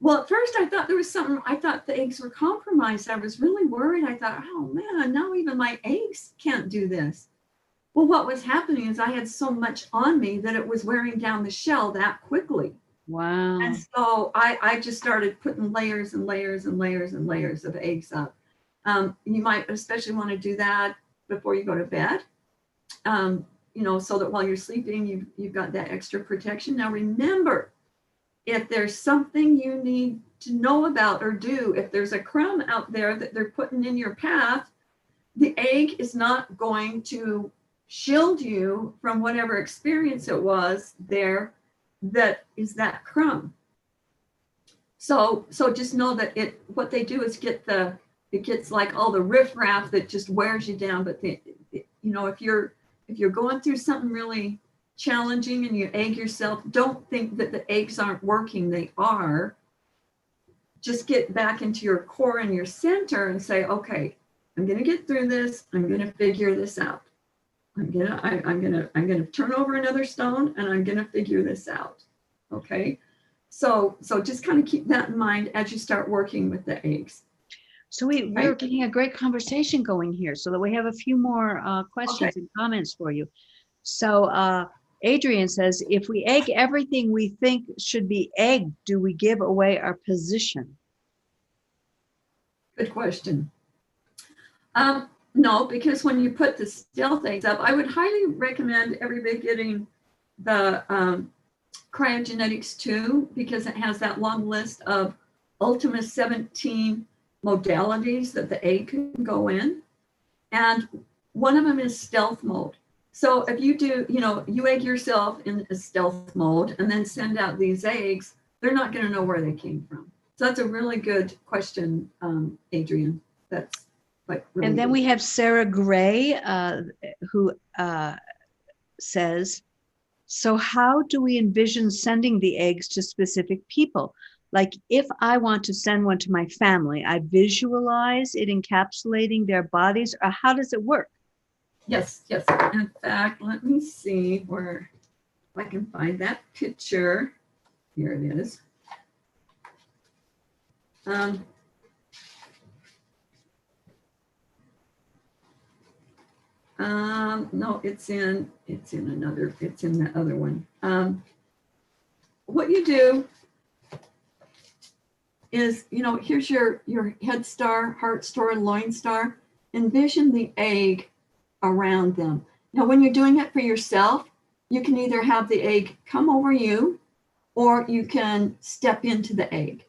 well, at first I thought there was something, I thought the eggs were compromised. I was really worried. I thought, oh man, now even my eggs can't do this. Well, what was happening is I had so much on me that it was wearing down the shell that quickly. Wow. And so I just started putting layers and layers and layers and layers of eggs up. You might especially want to do that before you go to bed, so that while you're sleeping, you've got that extra protection. Now, remember, if there's something you need to know about or do, if there's a crumb out there that they're putting in your path, the egg is not going to shield you from whatever experience it was there that is that crumb. So just know that what they do is it gets like all the riffraff that just wears you down. But if you're going through something really challenging and you egg yourself, don't think that the eggs aren't working. They are. Just get back into your core and your center and say, okay, I'm going to get through this. I'm going to figure this out. I'm gonna turn over another stone and I'm gonna figure this out. Okay. So just kind of keep that in mind as you start working with the eggs. So we're getting a great conversation going here, so that we have a few more questions and comments for you. So Adrian says, if we egg everything we think should be egged, do we give away our position? Good question. No, because when you put the stealth eggs up, I would highly recommend everybody getting the Cryogenetics 2, because it has that long list of ultimate 17 modalities that the egg can go in. And one of them is stealth mode. So if you do, you egg yourself in a stealth mode and then send out these eggs, they're not going to know where they came from. So that's a really good question, Adrian. That's like really and then good. we have Sarah Gray, who says, so how do we envision sending the eggs to specific people? Like if I want to send one to my family, I visualize it encapsulating their bodies, or how does it work? Yes. In fact, let me see if I can find that picture. Here it is. No, it's in the other one. What you do is, here's your head star, heart star, and loin star. Envision the egg around them. Now, when you're doing it for yourself, you can either have the egg come over you, or you can step into the egg.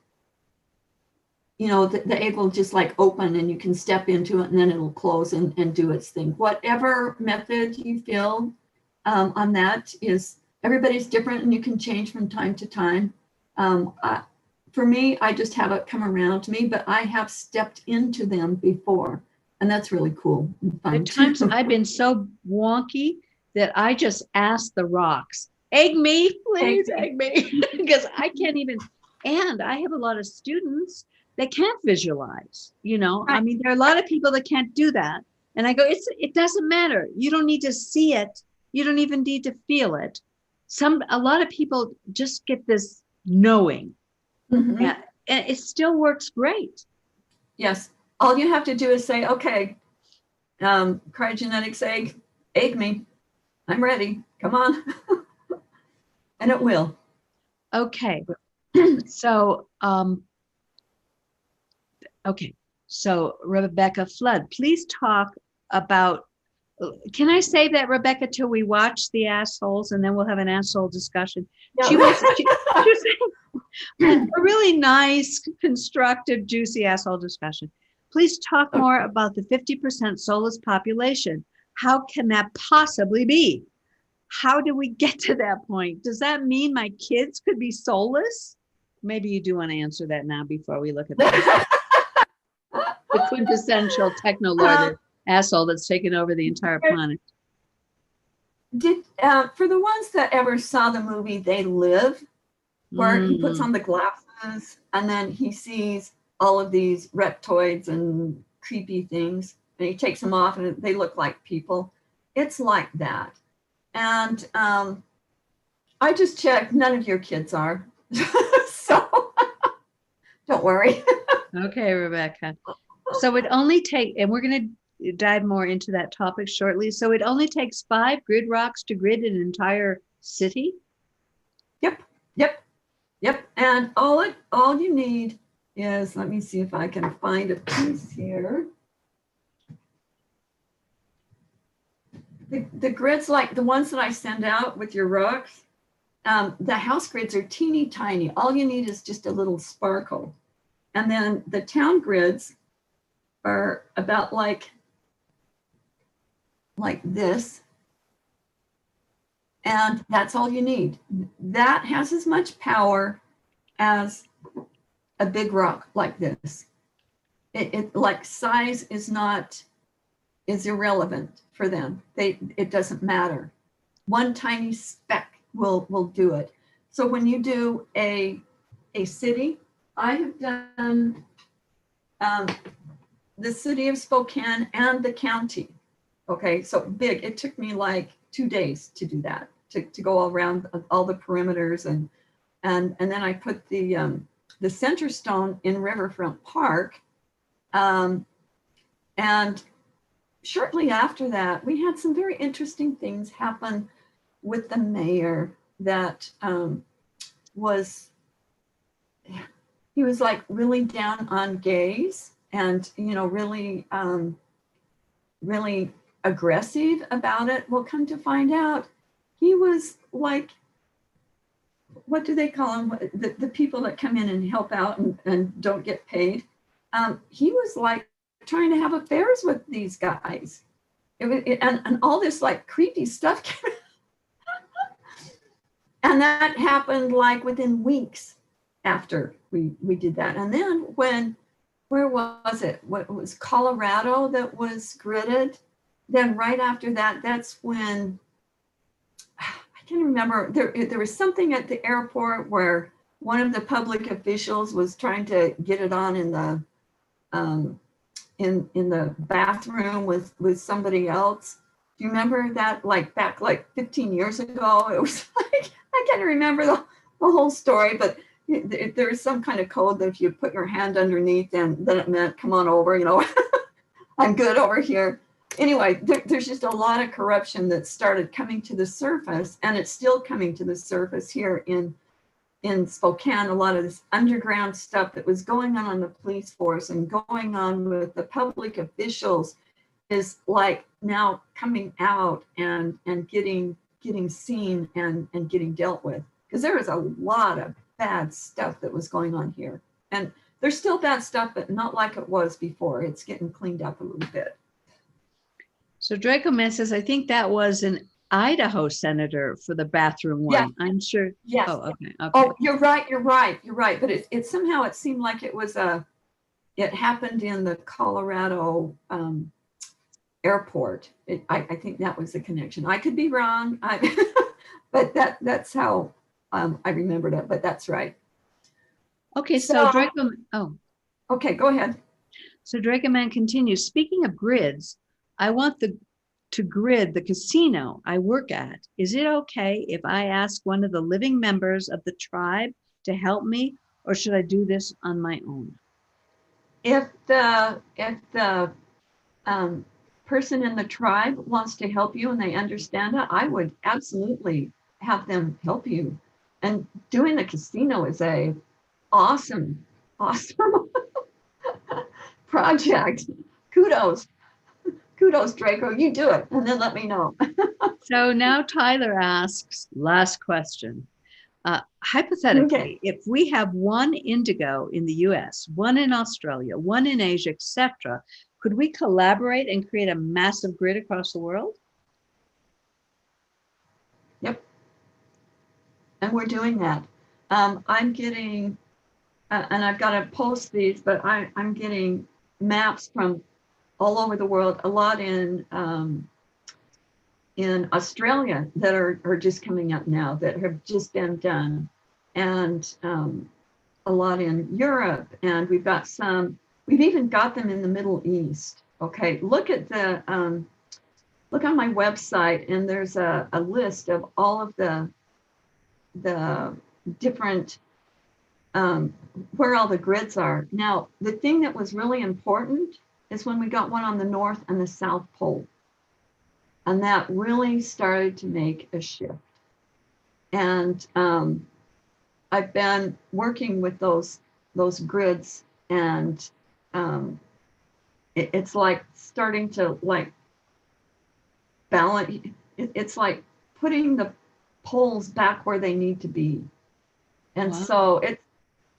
The egg will just like open and you can step into it and then it'll close and do its thing. Whatever method you feel on that is, everybody's different and you can change from time to time. For me, I just have it come around to me, but I have stepped into them before, and that's really cool and fun. At times I've been so wonky that I just ask the rocks, egg me, please egg me, because I can't even, and I have a lot of students that can't visualize, Right. I mean, there are a lot of people that can't do that. And I go, it doesn't matter. You don't need to see it. You don't even need to feel it. A lot of people just get this knowing. Mm-hmm. And it still works great. Yes. All you have to do is say, okay, Cryogenetics egg me. I'm ready. Come on. And it will. Okay. So, So Rebecca Flood, please talk about, can I say that, Rebecca, till we watch the assholes and then we'll have an asshole discussion? No. She was a really nice, constructive, juicy asshole discussion. Please talk more about the 50% soulless population. How can that possibly be? How do we get to that point? Does that mean my kids could be soulless? Maybe you do want to answer that now before we look at that. The quintessential techno lord asshole that's taken over the entire planet. For the ones that ever saw the movie They Live, where he puts on the glasses and then he sees all of these reptoids and creepy things, and he takes them off and they look like people. It's like that. And I just checked, none of your kids are. So don't worry. Okay, Rebecca. So it only takes, and we're going to dive more into that topic shortly. So it only takes 5 grid rocks to grid an entire city? Yep. And all you need is, let me see if I can find a piece here. The grids, like the ones that I send out with your rocks, the house grids are teeny tiny. All you need is just a little sparkle. And then the town grids are about like this. And that's all you need. That has as much power as a big rock like this. It like size is irrelevant for them. It doesn't matter. One tiny speck will do it. So when you do a city, I have done the city of Spokane and the county. Okay, so big. It took me like 2 days to do that, to go all around all the perimeters, and then I put the center stone in Riverfront Park, and shortly after that, we had some very interesting things happen with the mayor that he was like really down on gays and, really aggressive about it. Well, come to find out, he was like, what do they call them? The people that come in and help out and don't get paid. He was like trying to have affairs with these guys. And all this like creepy stuff came. And that happened like within weeks after we did that. And then where was it? What was Colorado that was gridded? Then right after that, that's when, I can't remember, there was something at the airport where one of the public officials was trying to get it on in the bathroom with somebody else. Do you remember that? Like back like 15 years ago, it was like, I can't remember the whole story, but there was some kind of code that if you put your hand underneath, then it meant come on over, I'm good over here. Anyway, there's just a lot of corruption that started coming to the surface, and it's still coming to the surface here in Spokane. A lot of this underground stuff that was going on in the police force and going on with the public officials is like now coming out and getting seen and getting dealt with. Because there was a lot of bad stuff that was going on here. And there's still bad stuff, but not like it was before. It's getting cleaned up a little bit. So Draco Man says, I think that was an Idaho senator for the bathroom one. Yeah. I'm sure. Yes. Oh, okay. Oh, you're right. But it somehow it seemed like it happened in the Colorado airport. I think that was the connection. I could be wrong, but that's how I remembered it. But that's right. Okay, so Draco. Okay, go ahead. So Draco Man continues. Speaking of grids, I want to grid the casino I work at. Is it okay if I ask one of the living members of the tribe to help me, or should I do this on my own? If the person in the tribe wants to help you and they understand it, I would absolutely have them help you. And doing the casino is a awesome project. Kudos, Draco. You do it, and then let me know. So now Tyler asks, last question. hypothetically, if we have one indigo in the US, one in Australia, one in Asia, etc., could we collaborate and create a massive grid across the world? Yep. And we're doing that. I'm getting, and I've got to post these, but I'm getting maps from all over the world, a lot in Australia that are just coming up now, that have just been done, and a lot in Europe, and we've even got them in the Middle East. Okay, look at the look on my website, and there's a list of all of the different where all the grids are. Now, the thing that was really important is when we got one on the North and the South Pole. And that really started to make a shift. And I've been working with those grids, and it's like starting to like balance. It's like putting the poles back where they need to be. And wow.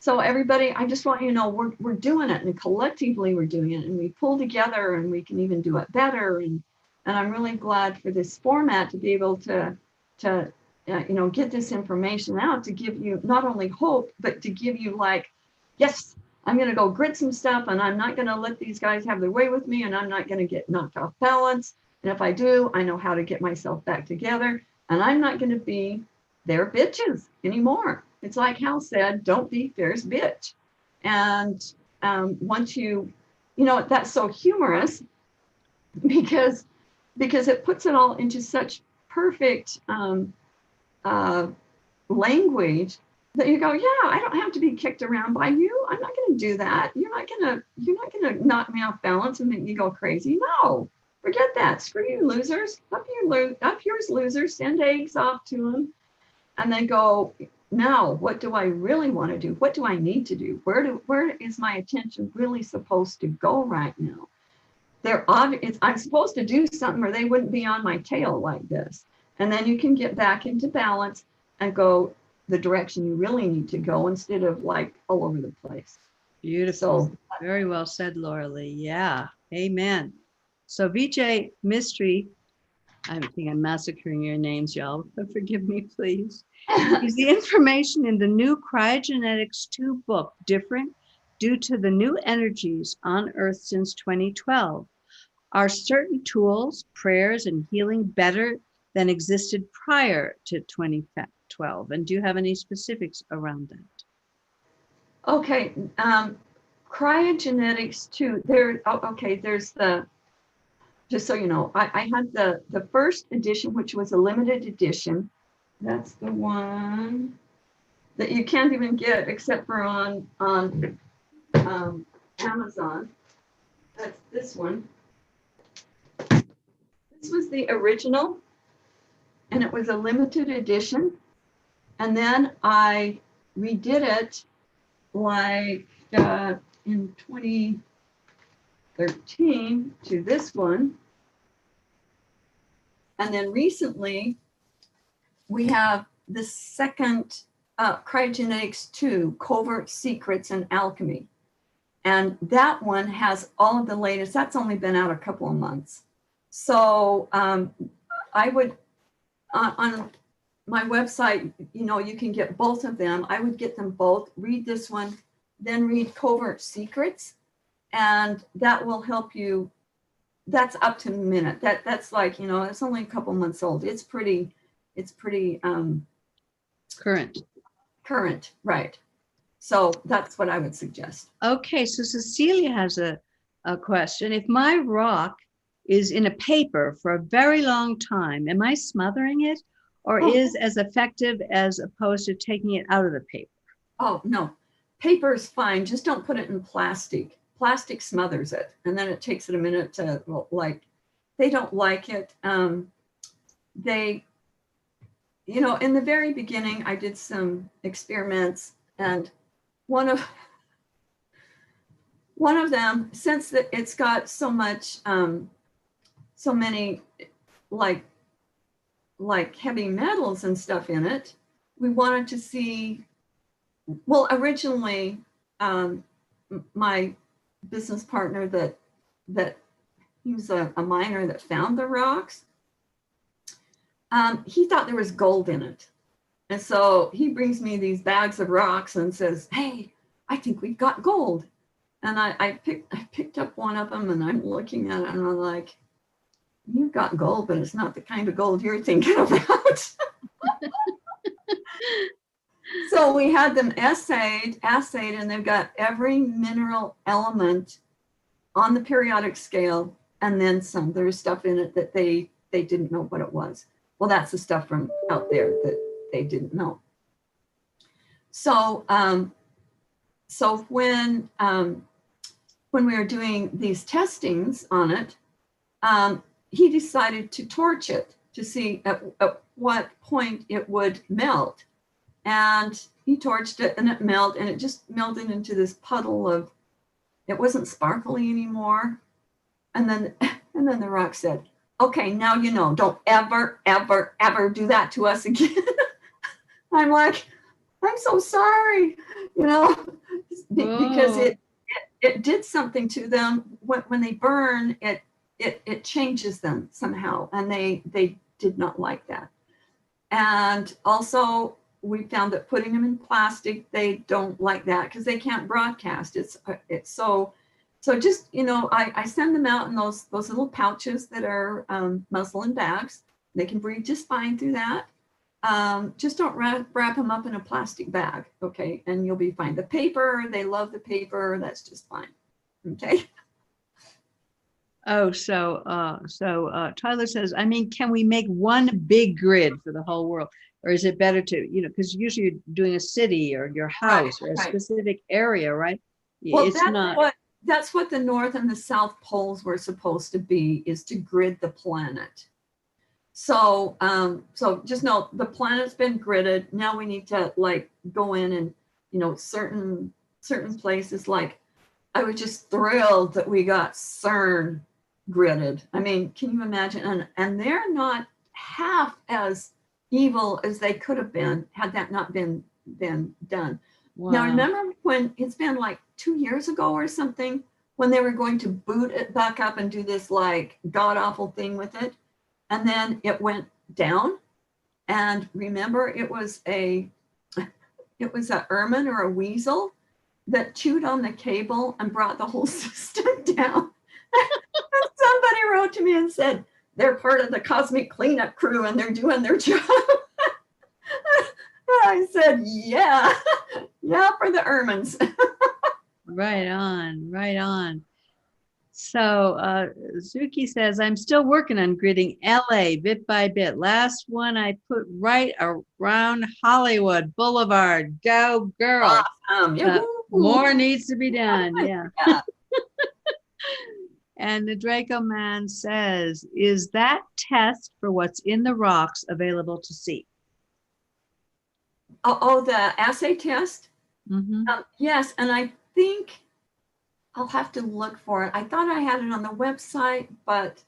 So everybody, I just want you to know we're doing it, and collectively we're doing it, and we pull together, and we can even do it better. And I'm really glad for this format to be able to get this information out, to give you not only hope, but to give you like, yes, I'm going to go grid some stuff, and I'm not going to let these guys have their way with me, and I'm not going to get knocked off balance. And if I do, I know how to get myself back together, and I'm not going to be their bitches anymore. It's like Hal said, don't be Fair's bitch. And once that's so humorous because it puts it all into such perfect language that you go, yeah, I don't have to be kicked around by you. I'm not going to do that. You're not going to knock me off balance and make me go crazy. No, forget that. Screw you, losers. Up yours, losers. Send eggs off to them, and then go. Now, what do I really want to do? What do I need to do? Where is my attention really supposed to go right now? I'm supposed to do something, or they wouldn't be on my tail like this. And then you can get back into balance and go the direction you really need to go, instead of like all over the place. Beautiful. So, very well said, Laura Lee. Yeah. Amen. So VJ Mystery, I think I'm massacring your names, y'all. Forgive me, please. Is the information in the new Cryogenetics 2 book different due to the new energies on Earth since 2012? Are certain tools, prayers, and healing better than existed prior to 2012? And do you have any specifics around that? Okay, Cryogenetics 2, there's the, just so you know, I had the first edition, which was a limited edition. That's the one that you can't even get except for on Amazon. That's this one. This was the original, and it was a limited edition. And then I redid it like in 2013 to this one. And then recently, we have the second Cryogenetics 2, Covert Secrets and Alchemy. And that one has all of the latest. That's only been out a couple of months. So I would, on my website, you can get both of them. I would get them both, read this one, then read Covert Secrets. And that will help you. That's up to the minute. That's like, it's only a couple months old. It's pretty current, right? So that's what I would suggest. Okay, so Cecilia has a question. If my rock is in a paper for a very long time, am I smothering it, or is as effective as opposed to taking it out of the paper? Oh no, paper is fine. Just don't put it in plastic. Plastic smothers it, and then it takes it a minute to they don't like it. They, in the very beginning, I did some experiments, and one of them, since that it's got so much, so many like heavy metals and stuff in it, we wanted to see, well, originally, my business partner that he was a miner that found the rocks, he thought there was gold in it. And so he brings me these bags of rocks and says, hey, I think we've got gold. And I picked up one of them and I'm looking at it and I'm like, you've got gold, but it's not the kind of gold you're thinking about. So we had them assayed, and they've got every mineral element on the periodic scale, and then some. There's stuff in it that they didn't know what it was. Well, that's the stuff from out there that they didn't know. So, so when we were doing these testings on it, he decided to torch it to see at what point it would melt. And he torched it and it melted, and it just melted into this puddle of, it wasn't sparkly anymore. And then the rock said, okay, now you know, don't ever, ever, ever do that to us again. I'm like, I'm so sorry, you know, because it did something to them. When they burn, it changes them somehow, and they did not like that. And also, we found that putting them in plastic, they don't like that because they can't broadcast. It's so just, you know, I send them out in those little pouches that are muslin bags. They can breathe just fine through that. Just don't wrap them up in a plastic bag, okay? And you'll be fine. The paper, they love the paper. That's just fine, okay? Oh, so Tyler says, I mean, can we make one big grid for the whole world? Or is it better to, you know, because usually you're doing a city or your house or a specific area, right? Well, it's that's what the North and the South poles were supposed to be, is to grid the planet. So, so just know the planet's been gridded. Now we need to like go in and, you know, certain places, like I was just thrilled that we got CERN gridded. I mean, can you imagine? And they're not half as evil as they could have been had that not been done. Wow. Now, remember when it's been like 2 years ago or something, when they were going to boot it back up and do this like god awful thing with it, and then it went down. And remember, it was a ermine or a weasel that chewed on the cable and brought the whole system down. And somebody wrote to me and said, they're part of the cosmic cleanup crew and they're doing their job. I said, yeah, for the ermines. Right on. So Zuki says, I'm still working on gridding LA bit by bit. Last one I put right around Hollywood Boulevard. Go girl. Awesome. More needs to be done. Yeah. Yeah. And the Draco Man says, is that test for what's in the rocks available to see? Oh, the assay test? Mm-hmm. Yes, and I think I'll have to look for it. I thought I had it on the website, but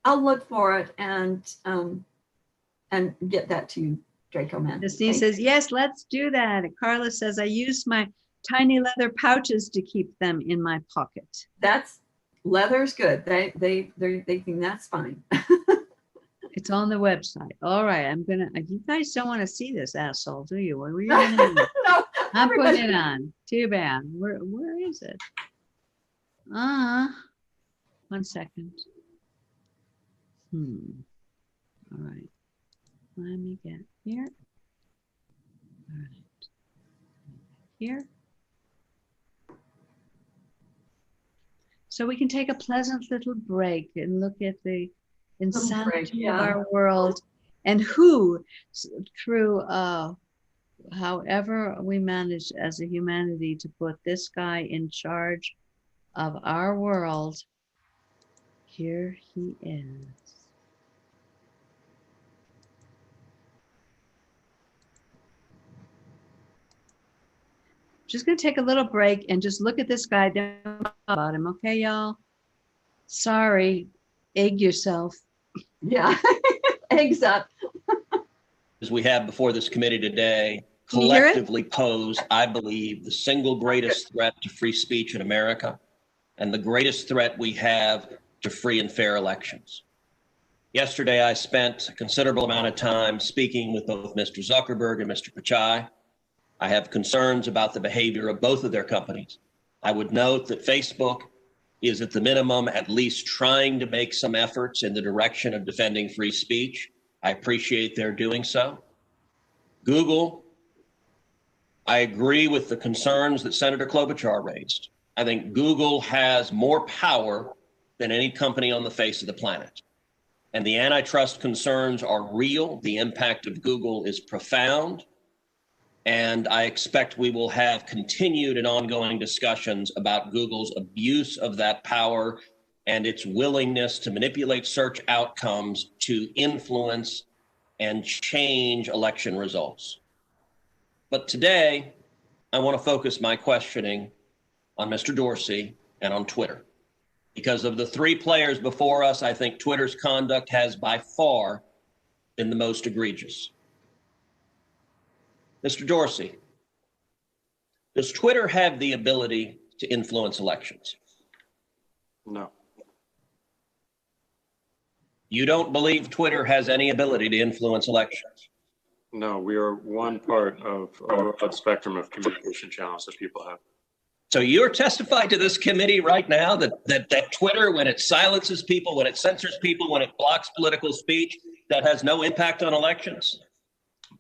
I'll look for it and get that to you, Draco Man. Christine says, yes, let's do that. And Carla says, I use my tiny leather pouches to keep them in my pocket. Leather's good. They think that's fine. It's on the website. All right, you guys don't want to see this asshole, do you? What were you gonna do? No, I'm putting it on. Too bad. Where is it? 1 second. All right. Let me get here. All right. Here. So we can take a pleasant little break and look at the insanity of our world, and who, through however we manage as a humanity to put this guy in charge of our world, here he is. Just gonna take a little break and just look at this guy. Don't talk about him, okay, y'all? Sorry, egg yourself. Yeah, eggs up. we have before this committee today Can you hear it? collectively pose, I believe, the single greatest threat to free speech in America and the greatest threat we have to free and fair elections. Yesterday, I spent a considerable amount of time speaking with both Mr. Zuckerberg and Mr. Pichai. I have concerns about the behavior of both of their companies. I would note that Facebook is at the minimum at least trying to make some efforts in the direction of defending free speech. I appreciate their doing so. Google, I agree with the concerns that Senator Klobuchar raised. I think Google has more power than any company on the face of the planet. And the antitrust concerns are real. The impact of Google is profound. And I expect we will have continued and ongoing discussions about Google's abuse of that power and its willingness to manipulate search outcomes to influence and change election results. But today, I want to focus my questioning on Mr. Dorsey and on Twitter. Because of the three players before us, I think Twitter's conduct has by far been the most egregious. Mr. Dorsey, does Twitter have the ability to influence elections? No. You don't believe Twitter has any ability to influence elections? No, we are one part of a broad spectrum of communication channels that people have. So you're testifying to this committee right now that Twitter, when it silences people, when it censors people, when it blocks political speech, that has no impact on elections?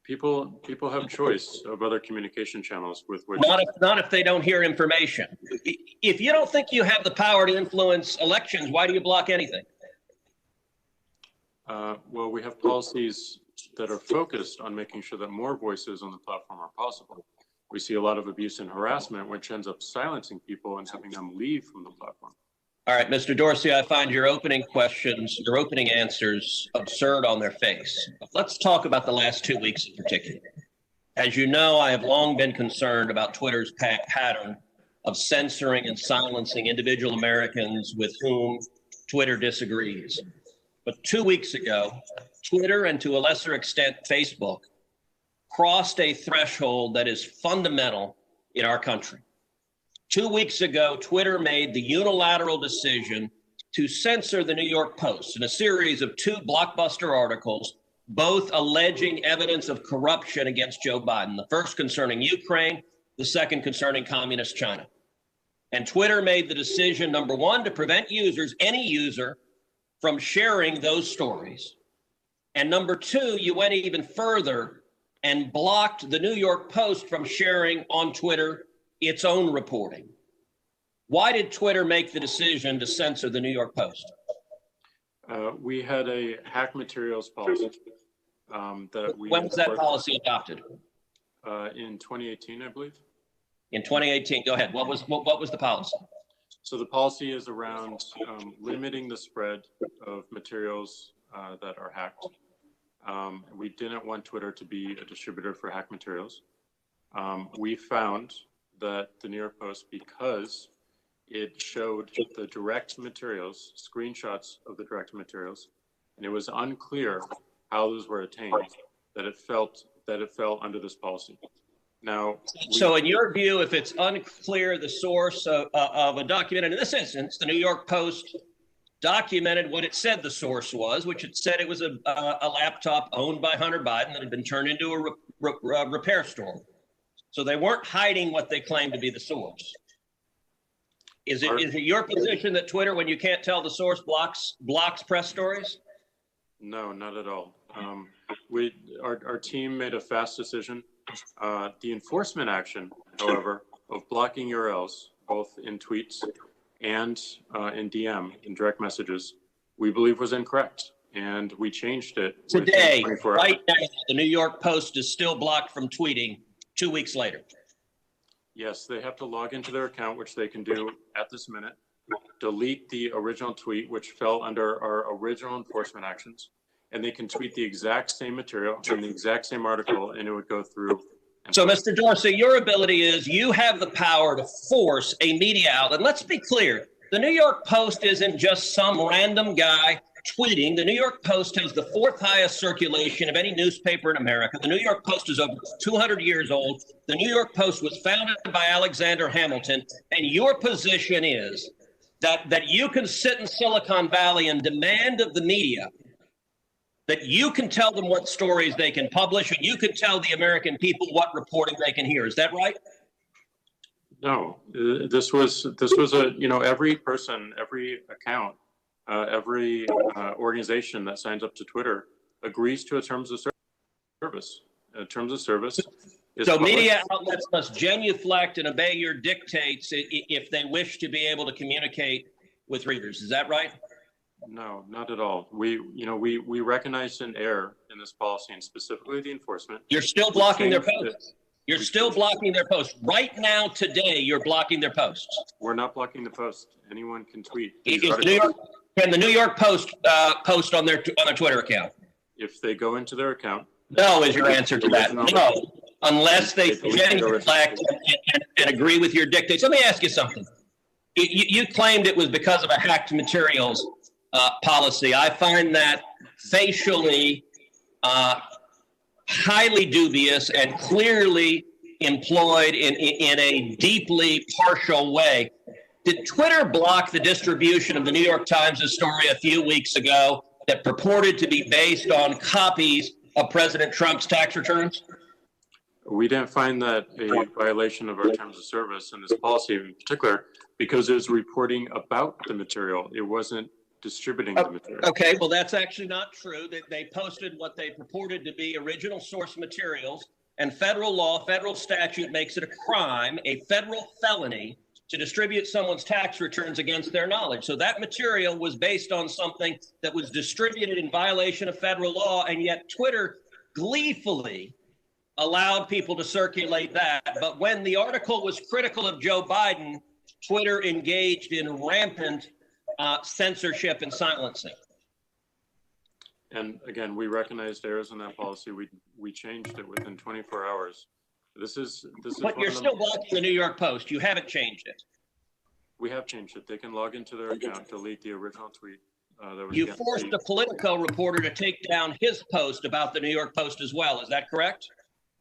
People have choice of other communication channels with which. Not if they don't hear information. If you don't think you have the power to influence elections, why do you block anything? Well, we have policies that are focused on making sure that more voices on the platform are possible. We see a lot of abuse and harassment, which ends up silencing people and having them leave from the platform. All right, Mr. Dorsey, I find your opening questions, your opening answers absurd on their face. Let's talk about the last 2 weeks in particular. As you know, I have long been concerned about Twitter's pattern of censoring and silencing individual Americans with whom Twitter disagrees. But 2 weeks ago, Twitter, and to a lesser extent, Facebook, crossed a threshold that is fundamental in our country. 2 weeks ago, Twitter made the unilateral decision to censor the New York Post in a series of 2 blockbuster articles, both alleging evidence of corruption against Joe Biden, the first concerning Ukraine, the second concerning communist China. And Twitter made the decision, number one, to prevent users, any user, from sharing those stories. And number two, you went even further and blocked the New York Post from sharing on Twitter its own reporting. Why did Twitter make the decision to censor the New York Post? We had a hack materials policy that we. When was that policy adopted? In 2018, I believe. In 2018, go ahead. What was the policy? So the policy is around limiting the spread of materials that are hacked. We didn't want Twitter to be a distributor for hack materials. We found that the New York Post, because it showed the direct materials, screenshots of the direct materials, and it was unclear how those were attained, that it fell under this policy. Now, so in your view, if it's unclear the source of a document, and in this instance, the New York Post documented what it said the source was, which it said it was a laptop owned by Hunter Biden that had been turned into a repair store. So they weren't hiding what they claimed to be the source. Is it your position that Twitter, when you can't tell the source, blocks press stories? No, not at all. Our team made a fast decision. The enforcement action, however, of blocking URLs, both in tweets and in DM, in direct messages, we believe was incorrect. And we changed it. Today, right now, the New York Post is still blocked from tweeting 2 weeks later. Yes, they have to log into their account, which they can do at this minute, delete the original tweet, which fell under our original enforcement actions, and they can tweet the exact same material from the exact same article, and it would go through. So, Mr. Dorsey, your ability is you have the power to force a media outlet. Let's be clear. The New York Post isn't just some random guy tweeting. The New York Post has the 4th highest circulation of any newspaper in America. The New York Post is over 200 years old. The New York Post was founded by Alexander Hamilton. And your position is that you can sit in Silicon Valley and demand of the media that you can tell them what stories they can publish, and you can tell the American people what reporting they can hear. Is that right? No, this was a, you know, every person, every account, every organization that signs up to Twitter agrees to a terms of service. Terms of service is so published. Media outlets must genuflect and obey your dictates if they wish to be able to communicate with readers. Is that right? No, not at all. We recognize an error in this policy, and specifically the enforcement. You're still blocking their posts. You're still blocking their posts. Right now, today, you're blocking their posts. We're not blocking the post. Anyone can tweet. Can the New York Post post on their Twitter account? If they go into their account. No is your answer to that. No, unless they genuflect and agree with your dictates. Let me ask you something. You claimed it was because of a hacked materials policy. I find that facially highly dubious and clearly employed in a deeply partial way. Did Twitter block the distribution of the New York Times' story a few weeks ago that purported to be based on copies of President Trump's tax returns? We didn't find that a violation of our terms of service and this policy in particular, because it was reporting about the material. It wasn't distributing the material. Okay, well, that's actually not true. They posted what they purported to be original source materials, and federal law, federal statute makes it a crime, a federal felony, to distribute someone's tax returns against their knowledge. So that material was based on something that was distributed in violation of federal law, and yet Twitter gleefully allowed people to circulate that. But when the article was critical of Joe Biden, Twitter engaged in rampant censorship and silencing. And again, we recognized errors in that policy. We changed it within 24 hours. This is. But you're still blocking the New York Post. You haven't changed it. We have changed it. They can log into their account, delete the original tweet. You forced a Politico reporter to take down his post about the New York Post as well. Is that correct?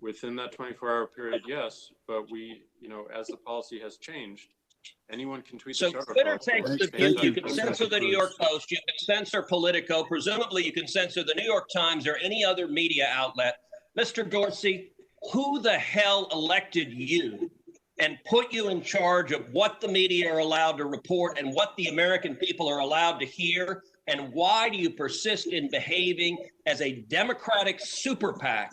Within that 24-hour period, yes. But we, you know, as the policy has changed, anyone can tweet. So Twitter takes the view you can censor the New York Post, you can censor Politico, presumably you can censor the New York Times or any other media outlet. Mr. Dorsey, who the hell elected you and put you in charge of what the media are allowed to report and what the American people are allowed to hear? And why do you persist in behaving as a Democratic super PAC,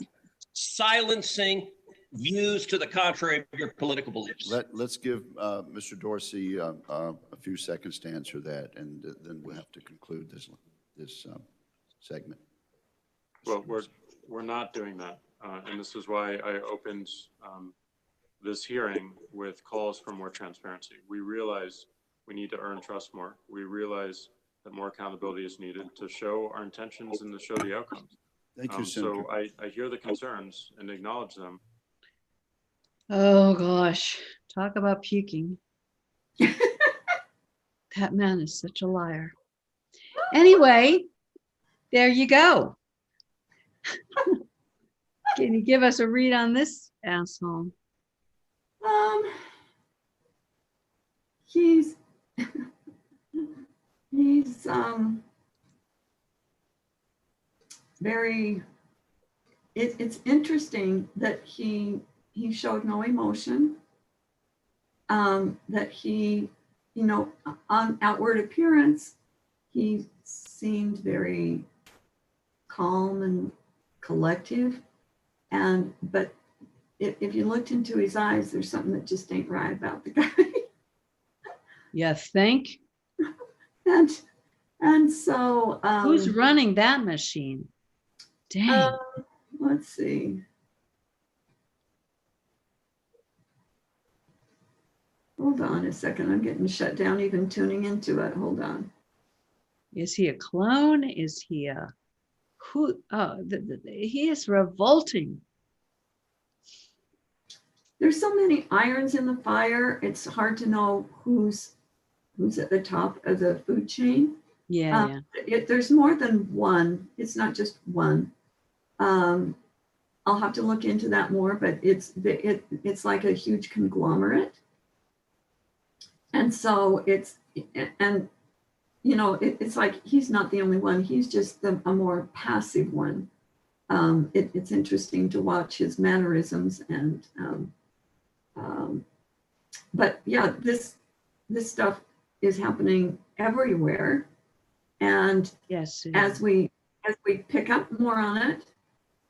silencing views to the contrary of your political beliefs? Let's give Mr. Dorsey a few seconds to answer that, and then we'll have to conclude this segment. Well, we're not doing that, and this is why I opened this hearing with calls for more transparency. We realize we need to earn trust more. We realize that more accountability is needed to show our intentions and to show the outcomes. Thank you, Senator. So I hear the concerns and acknowledge them. Oh gosh, talk about puking. That man is such a liar. Anyway, there you go. Can you give us a read on this asshole? He's very, it's interesting that he showed no emotion, that he, you know, on outward appearance, he seemed very calm and collective. But if you looked into his eyes, there's something that just ain't right about the guy. You think? And so who's running that machine? Dang. Let's see. Hold on a second. I'm getting shut down even tuning into it. Hold on. Is he a clone? Is he a who? Oh, he is revolting. There's so many irons in the fire. It's hard to know who's at the top of the food chain. Yeah, yeah. There's more than one. It's not just one. I'll have to look into that more, but it's like a huge conglomerate. And so it's like he's not the only one. He's just a more passive one. It's interesting to watch his mannerisms and but yeah, this stuff is happening everywhere. And Yes. as we pick up more on it,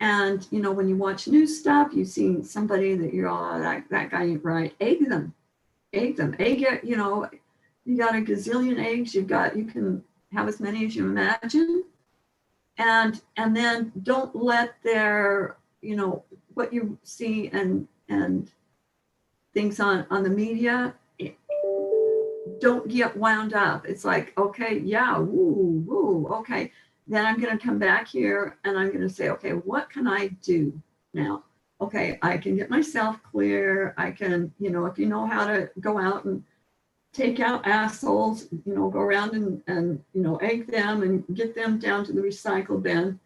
and when you watch news stuff, you see somebody that you're that guy ain't right. Egg them. You got a gazillion eggs. You can have as many as you imagine, and then don't let their what you see and things on the media. Don't get wound up. It's like, okay, yeah, woo, okay. Then I'm going to come back here and I'm going to say, okay, what can I do now? Okay, I can get myself clear. I can, if you know how to go out and take out assholes, go around and egg them and get them down to the recycle bin,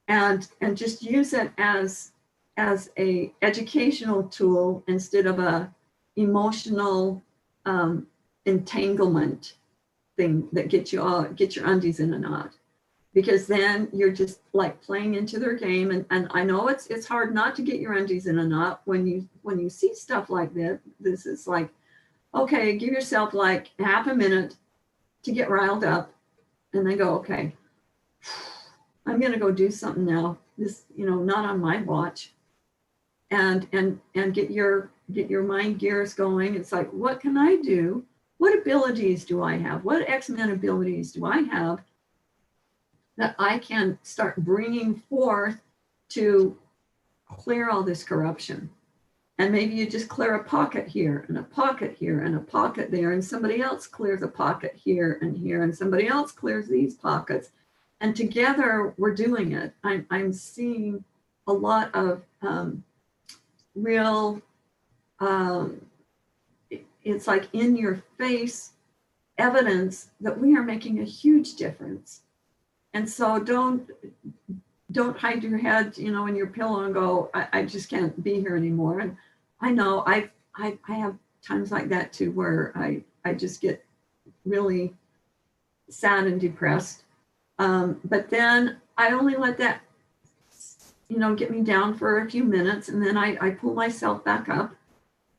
and just use it as a educational tool instead of a emotional entanglement thing that get your undies in a knot. Because then you're just like playing into their game. And I know it's hard not to get your undies in a knot when you see stuff like this. This is like, okay, give yourself like half a minute to get riled up, and then go, okay, I'm gonna go do something now. This, not on my watch. And get your mind gears going. It's like, what can I do? What abilities do I have? What X-Men abilities do I have that I can start bringing forth to clear all this corruption? And maybe you just clear a pocket here and a pocket here and a pocket there, and somebody else clears a pocket here, and somebody else clears these pockets. And together we're doing it. I'm seeing a lot of real, it's like in your face evidence that we are making a huge difference. And so don't hide your head, in your pillow and go, I just can't be here anymore. And I know I have times like that too, where I just get really sad and depressed. But then I only let that, get me down for a few minutes, and then I pull myself back up.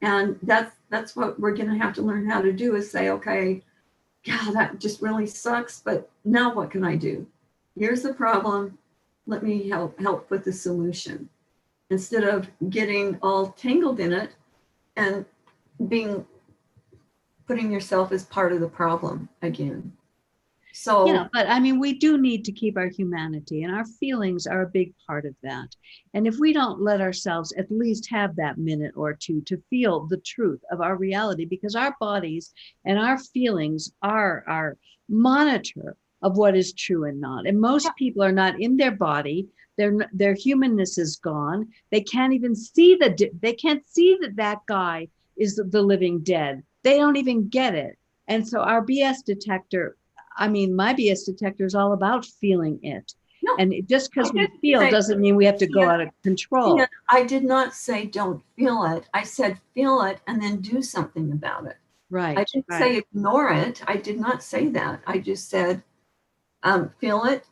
And that's what we're going to have to learn how to do, is say, okay, God, that just really sucks, but now what can I do? Here's the problem. Let me help with the solution, instead of getting all tangled in it and putting yourself as part of the problem again. So yeah, but I mean, we do need to keep our humanity, and our feelings are a big part of that. And if we don't let ourselves at least have that minute or two to feel the truth of our reality, because our bodies and our feelings are our monitor of what is true and not. And most people are not in their body. Their humanness is gone. They can't even see they can't see that guy is the living dead. They don't even get it. And so our BS detector, my BS detector is all about feeling it. No, and just because we feel doesn't mean we have to go out of control. I did not say don't feel it. I said feel it and then do something about it. Right. I didn't say ignore it. I did not say that. I just said feel it,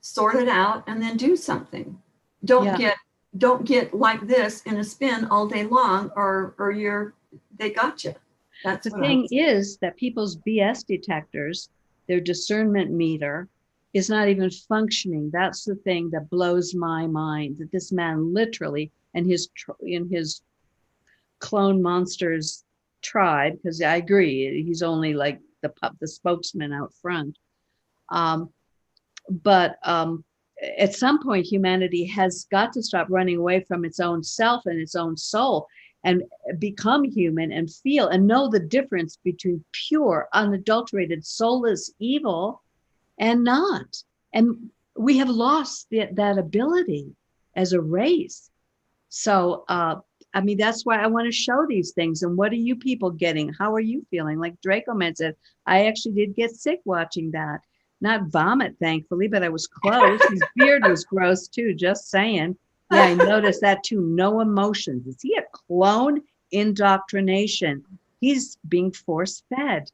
sort it out, and then do something. Don't get like this in a spin all day long, or they got you. That's the thing is that people's BS detectors, their discernment meter, is not even functioning. That's the thing that blows my mind, that this man literally, and in his clone monsters tribe, because I agree, he's only like the spokesman out front. But at some point, humanity has got to stop running away from its own self and its own soul, and become human and feel and know the difference between pure, unadulterated, soulless evil and not. And we have lost that ability as a race. So I mean, that's why I want to show these things. And what are you people getting? How are you feeling? Like Draco Man said, I actually did get sick watching that. Not vomit, thankfully, but I was close. His beard was gross too, just saying. Yeah, I noticed that too. No emotions. Is he a clone? Indoctrination. He's being force fed.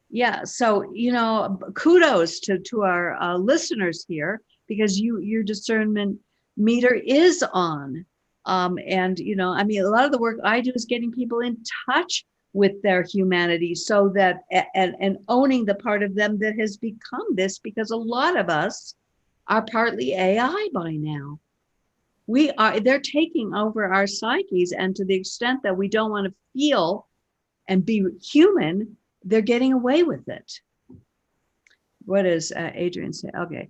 Yeah, so, you know, kudos to our listeners here, because your discernment meter is on. And, you know, I mean, a lot of the work I do is getting people in touch with their humanity, so that, and owning the part of them that has become this, because a lot of us are partly AI by now. They're taking over our psyches, and to the extent that we don't want to feel and be human, they're getting away with it. What does Adrian say? Okay,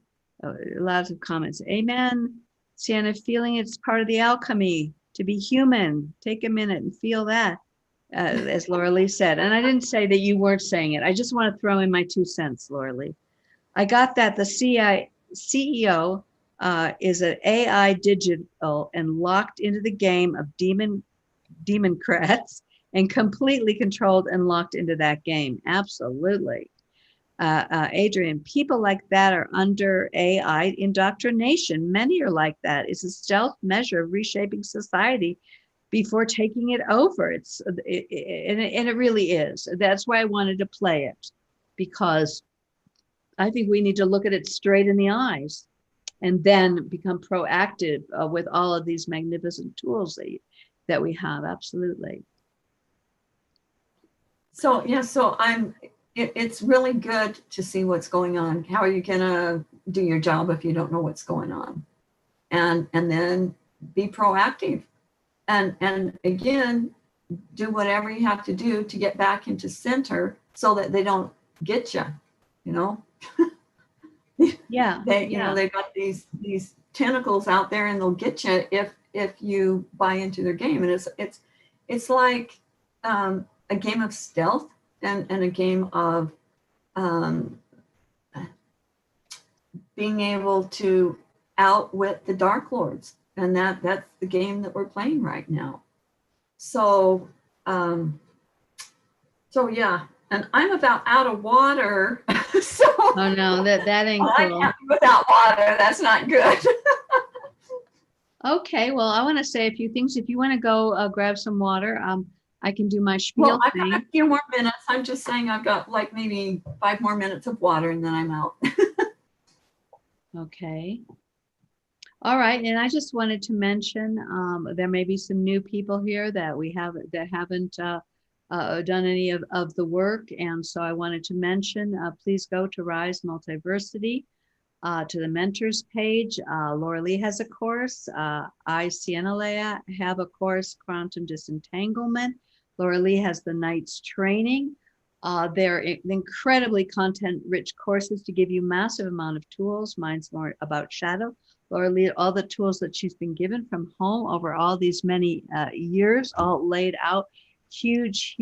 lots of comments. Amen. Sienna, feeling it's part of the alchemy to be human. Take a minute and feel that, as Laura Lee said. And I didn't say that you weren't saying it. I just want to throw in my 2 cents, Laura Lee. I got that the CEO is an AI digital and locked into the game of democrats and completely controlled and locked into that game. Absolutely. Adrian, people like that are under AI indoctrination. Many are like that. It's a stealth measure of reshaping society before taking it over. And it really is. That's why I wanted to play it, because I think we need to look at it straight in the eyes and then become proactive with all of these magnificent tools that we have. Absolutely. So, yeah, so it's really good to see what's going on. How are you going to do your job if you don't know what's going on? And then be proactive. And again, do whatever you have to do to get back into center, so that they don't get you, you know? Yeah. You know, they've got these tentacles out there, and they'll get you if you buy into their game. And it's like a game of stealth and a game of being able to outwit the Dark Lords. And that's the game that we're playing right now. So yeah, and I'm about out of water. So Oh no, that ain't cool. Without water, that's not good. Okay, well, I want to say a few things. If you want to go grab some water, I can do my spiel Well, I've thing. got a few more minutes. I'm just saying I've got like maybe 5 more minutes of water, and then I'm out. Okay. All right, and I just wanted to mention there may be some new people here that haven't done any of the work, and so I wanted to mention, please go to Rise Multiversity, to the mentors page. Laura Lee has a course. I, Sienna Lea, have a course, Quantum Disentanglement. Laura Lee has the Knights training. They're incredibly content-rich courses to give you massive amount of tools. Mine's more about shadow. Laura Lee, all the tools that she's been given from home over all these many years, all laid out, huge,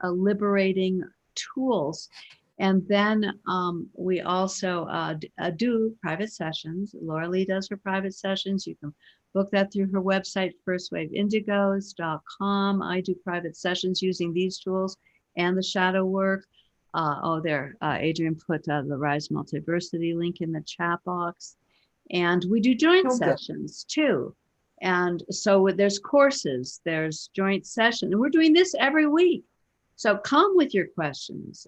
liberating tools. And then we also do private sessions. Laura Lee does her private sessions. You can book that through her website, firstwaveindigos.com. I do private sessions using these tools and the shadow work. Adrian put the Rise Multiversity link in the chat box. And we do joint sessions too. And so there's courses, there's joint sessions, and we're doing this every week. So come with your questions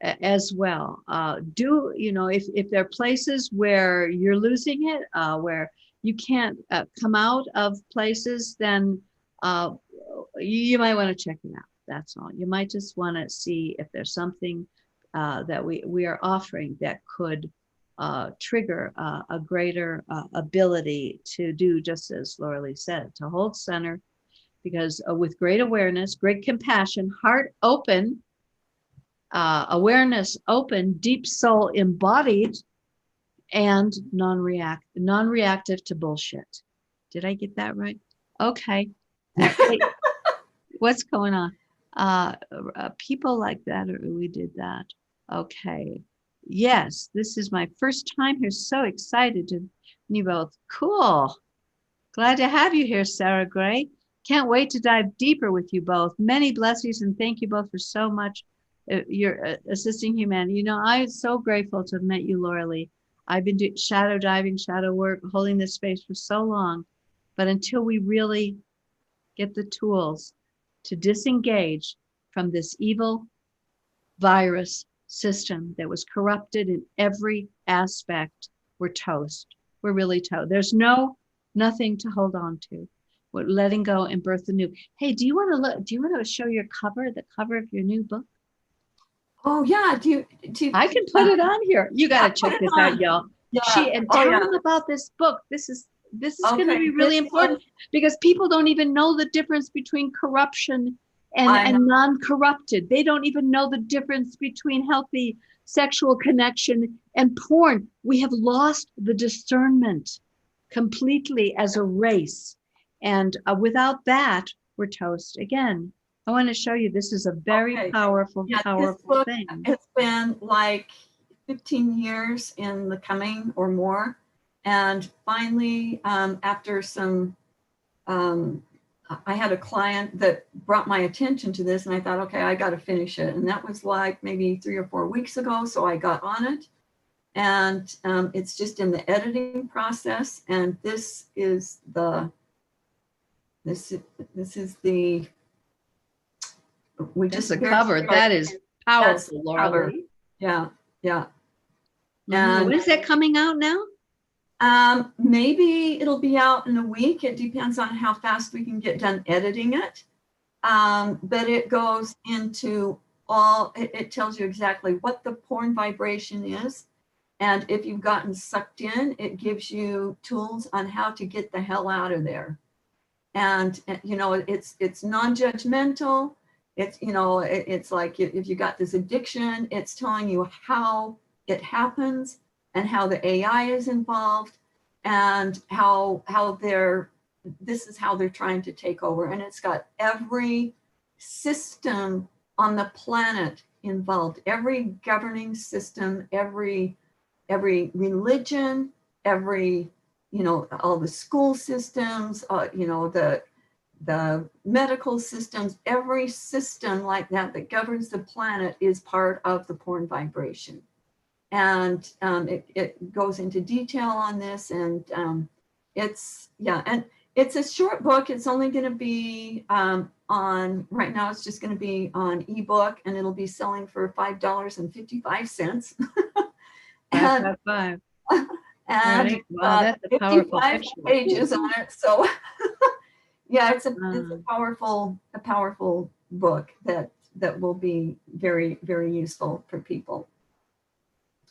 as well. If there are places where you're losing it, where you can't come out of places, then you might want to check it out. That's all. You might just want to see if there's something that we are offering that could trigger a greater ability to do just as Laura Lee said, to hold center, because with great awareness, great compassion, heart open, awareness open, deep soul embodied, and non-reactive to bullshit. Did I get that right? Okay. What's going on? People like that, or we did that. Okay. Yes, this is my first time here. So excited to meet you both. Cool. Glad to have you here, Sarah Gray. Can't wait to dive deeper with you both. Many blessings, and thank you both for so much. You're assisting humanity. You know, I'm so grateful to have met you, Laura Lee. I've been doing shadow diving, shadow work, holding this space for so long. But until we really get the tools to disengage from this evil virus system that was corrupted in every aspect, we're toast. We're really toast. There's nothing to hold on to. We're letting go and birth the new. Hey, do you want to look? Do you want to show your cover, the cover of your new book? Oh yeah, do you I can put it on here. You got to check this out, y'all. Yeah. Tell them about this book. This is going to be really important because people don't even know the difference between corruption and non-corrupted. They don't even know the difference between healthy sexual connection and porn. We have lost the discernment completely as a race. And without that, we're toast again. I want to show you, this is a very powerful thing. It's been like 15 years in the coming or more. And finally, after some, I had a client that brought my attention to this and I thought, okay, I got to finish it. And that was like maybe 3 or 4 weeks ago. So I got on it and it's just in the editing process. And this is the, we just the cover. That is powerful, Laura. Yeah. And when is that coming out now? Maybe it'll be out in a week. It depends on how fast we can get done editing it. But it goes into it tells you exactly what the porn vibration is. And if you've gotten sucked in, it gives you tools on how to get the hell out of there. And it's non-judgmental. It's like if you got this addiction, it's telling you how it happens and how the AI is involved and how this is how they're trying to take over. And it's got every system on the planet involved, every governing system, every religion, every, all the school systems, the medical systems, every system like that governs the planet is part of the porn vibration. And it goes into detail on this. And it's a short book. It's only going to be right now, it's just going to be on eBook and it'll be selling for $5.55. Five. And right. Wow, that's a powerful 55 picture. pages on it. So yeah, it's a powerful book that will be very, very useful for people.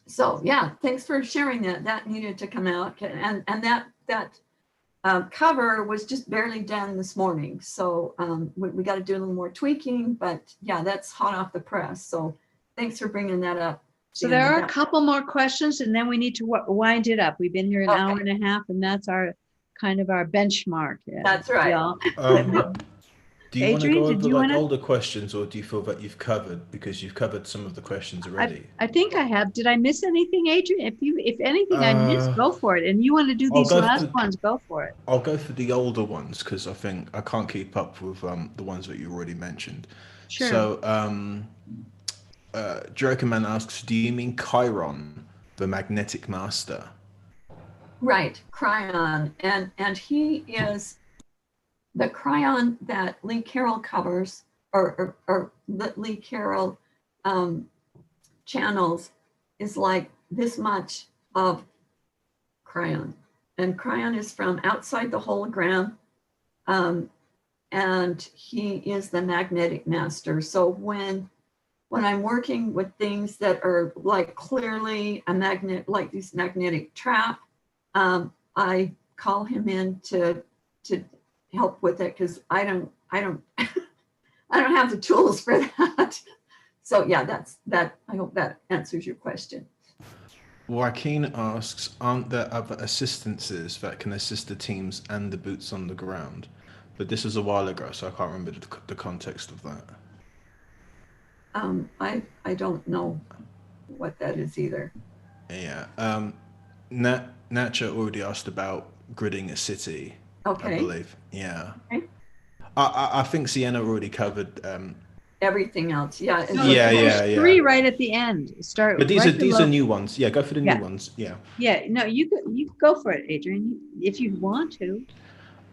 So yeah, thanks for sharing that. That needed to come out, and that cover was just barely done this morning. So we got to do a little more tweaking, but yeah, that's hot off the press. So thanks for bringing that up. So there are a couple more questions, and then we need to wind it up. We've been here an hour and a half, and that's our kind of our benchmark. That's right. Do you Adrian, want to go over older questions, or do you feel that you've covered, because you've covered some of the questions already? I think I have. Did I miss anything, Adrian? If anything I missed, go for it. And you want to do these last ones, go for it. I'll go for the older ones because I think I can't keep up with the ones that you already mentioned. Sure. So Jokerman asks, do you mean Chiron, the magnetic master? Right, Cryon, and he is the Cryon that Lee Carroll covers, or that Lee Carroll channels, is like this much of Cryon, and Cryon is from outside the hologram, and he is the magnetic master. So when I'm working with things that are like clearly a magnet, like this magnetic trap, I call him in to help with it because I don't have the tools for that. So yeah, that's that. I hope that answers your question. Joaquin asks, aren't there other assistances that can assist the teams and the boots on the ground? But this was a while ago, so I can't remember the context of that. I don't know what that is either. Yeah. Nacha already asked about gridding a city. Okay. I believe. Yeah. Okay. I think Sienna already covered. Everything else, yeah. No, Yeah, there's yeah. 3 right at the end. Start. But these right are below. new ones. Yeah, go for the Yeah. new ones. Yeah. Yeah, no, you go for it, Adrian, if you want to.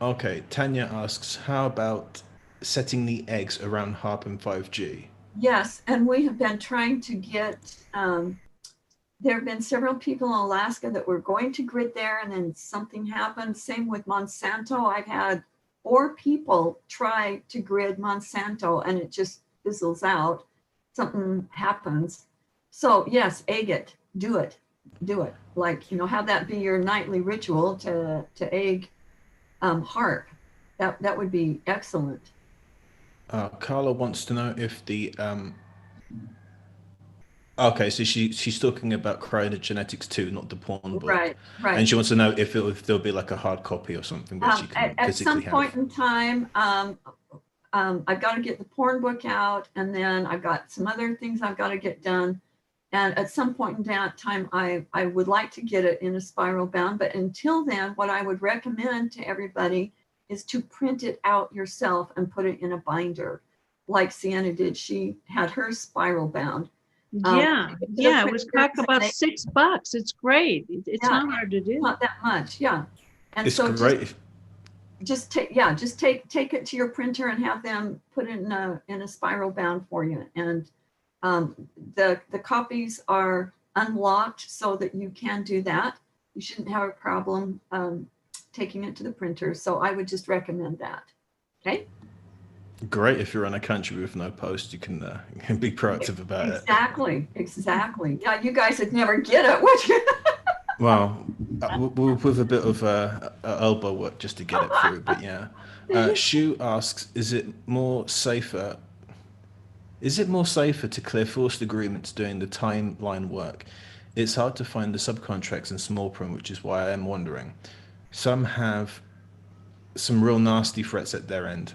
Okay. Tanya asks, how about setting the eggs around HARP and 5G? Yes, and we have been trying to get, there have been several people in Alaska that were going to grid there and then something happened. Same with Monsanto. I've had 4 people try to grid Monsanto and it just fizzles out. Something happens. So yes, egg it, do it. Like, have that be your nightly ritual to egg HARP. That would be excellent. Carla wants to know if the okay, so she's talking about Cryogenetics 2, not the porn book. Right. And she wants to know if there'll be like a hard copy or something that she can At physically some have. point in time, I've got to get the porn book out, and then I've got some other things I've got to get done. And at some point in that time, I would like to get it in a spiral bound. But until then, what I would recommend to everybody is to print it out yourself and put it in a binder, like Sienna did. She had her spiral bound. Yeah, it was about $6. It's great. It's not hard to do. Not that much, yeah. And It's so great. just take it to your printer and have them put it in a spiral bound for you. And the copies are unlocked so that you can do that. You shouldn't have a problem taking it to the printer. So I would just recommend that. Okay. Great. If you're in a country with no post, you can be proactive about it. Exactly. Yeah, you guys would never get it, would you? Well, with a bit of elbow work just to get it through, but yeah. Shu asks, is it more safer to clear forced agreements doing the timeline work? It's hard to find the subcontracts in small print, which is why I am wondering. Some have some real nasty threats at their end.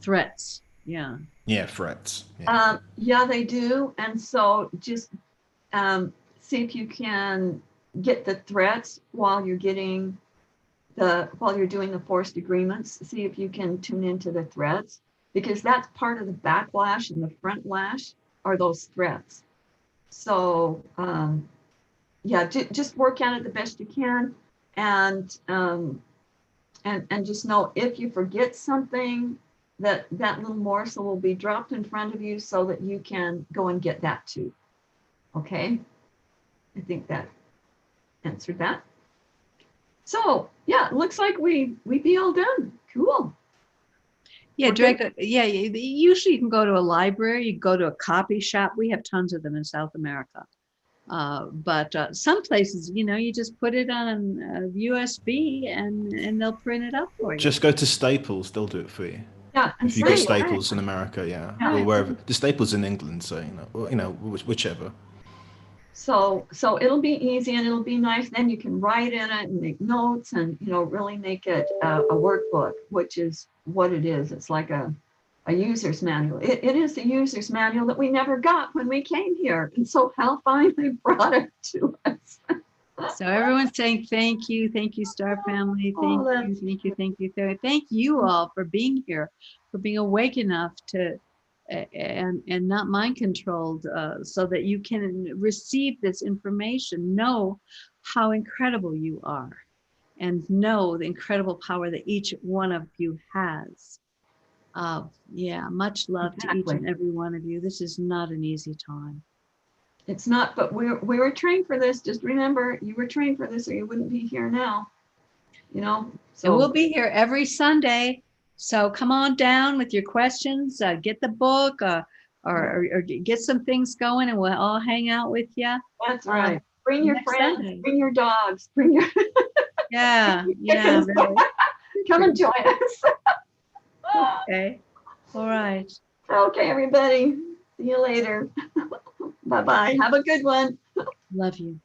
Threats, yeah. Yeah, threats. Yeah, they do. And so just see if you can get the threats while you're doing the forced agreements. See if you can tune into the threats, because that's part of the backlash and the front lash are those threats. So yeah, just work at it the best you can, and just know if you forget something, that little morsel will be dropped in front of you so that you can go and get that too. Okay, I think that answered that. So yeah, it looks like we be all done. Cool. Yeah, direct. Yeah, usually you can go to a library, you go to a copy shop. We have tons of them in South America. But some places, you just put it on a USB and they'll print it up for you. Just go to Staples; they'll do it for you. Yeah, if you go Staples in America, yeah, or wherever. The Staples in England, so whichever. So it'll be easy and it'll be nice. Then you can write in it and make notes and really make it a workbook, which is what it is. It's like a user's manual. It is the user's manual that we never got when we came here, and so Hal finally brought it to us. So everyone's saying thank you, Star Family, thank you all for being here, for being awake enough to and not mind controlled, so that you can receive this information, know how incredible you are, and know the incredible power that each one of you has. Yeah, much love to each and every one of you. This is not an easy time. It's not, but we were trained for this. Just remember, you were trained for this or you wouldn't be here now. So and we'll be here every Sunday. So come on down with your questions, get the book, or get some things going, and we'll all hang out with you. That's right. Bring your friends, Sunday. Bring your dogs, bring your yeah. Really. Come and join us. Okay. All right. Okay, everybody. See you later. Bye-bye. Have a good one. Love you.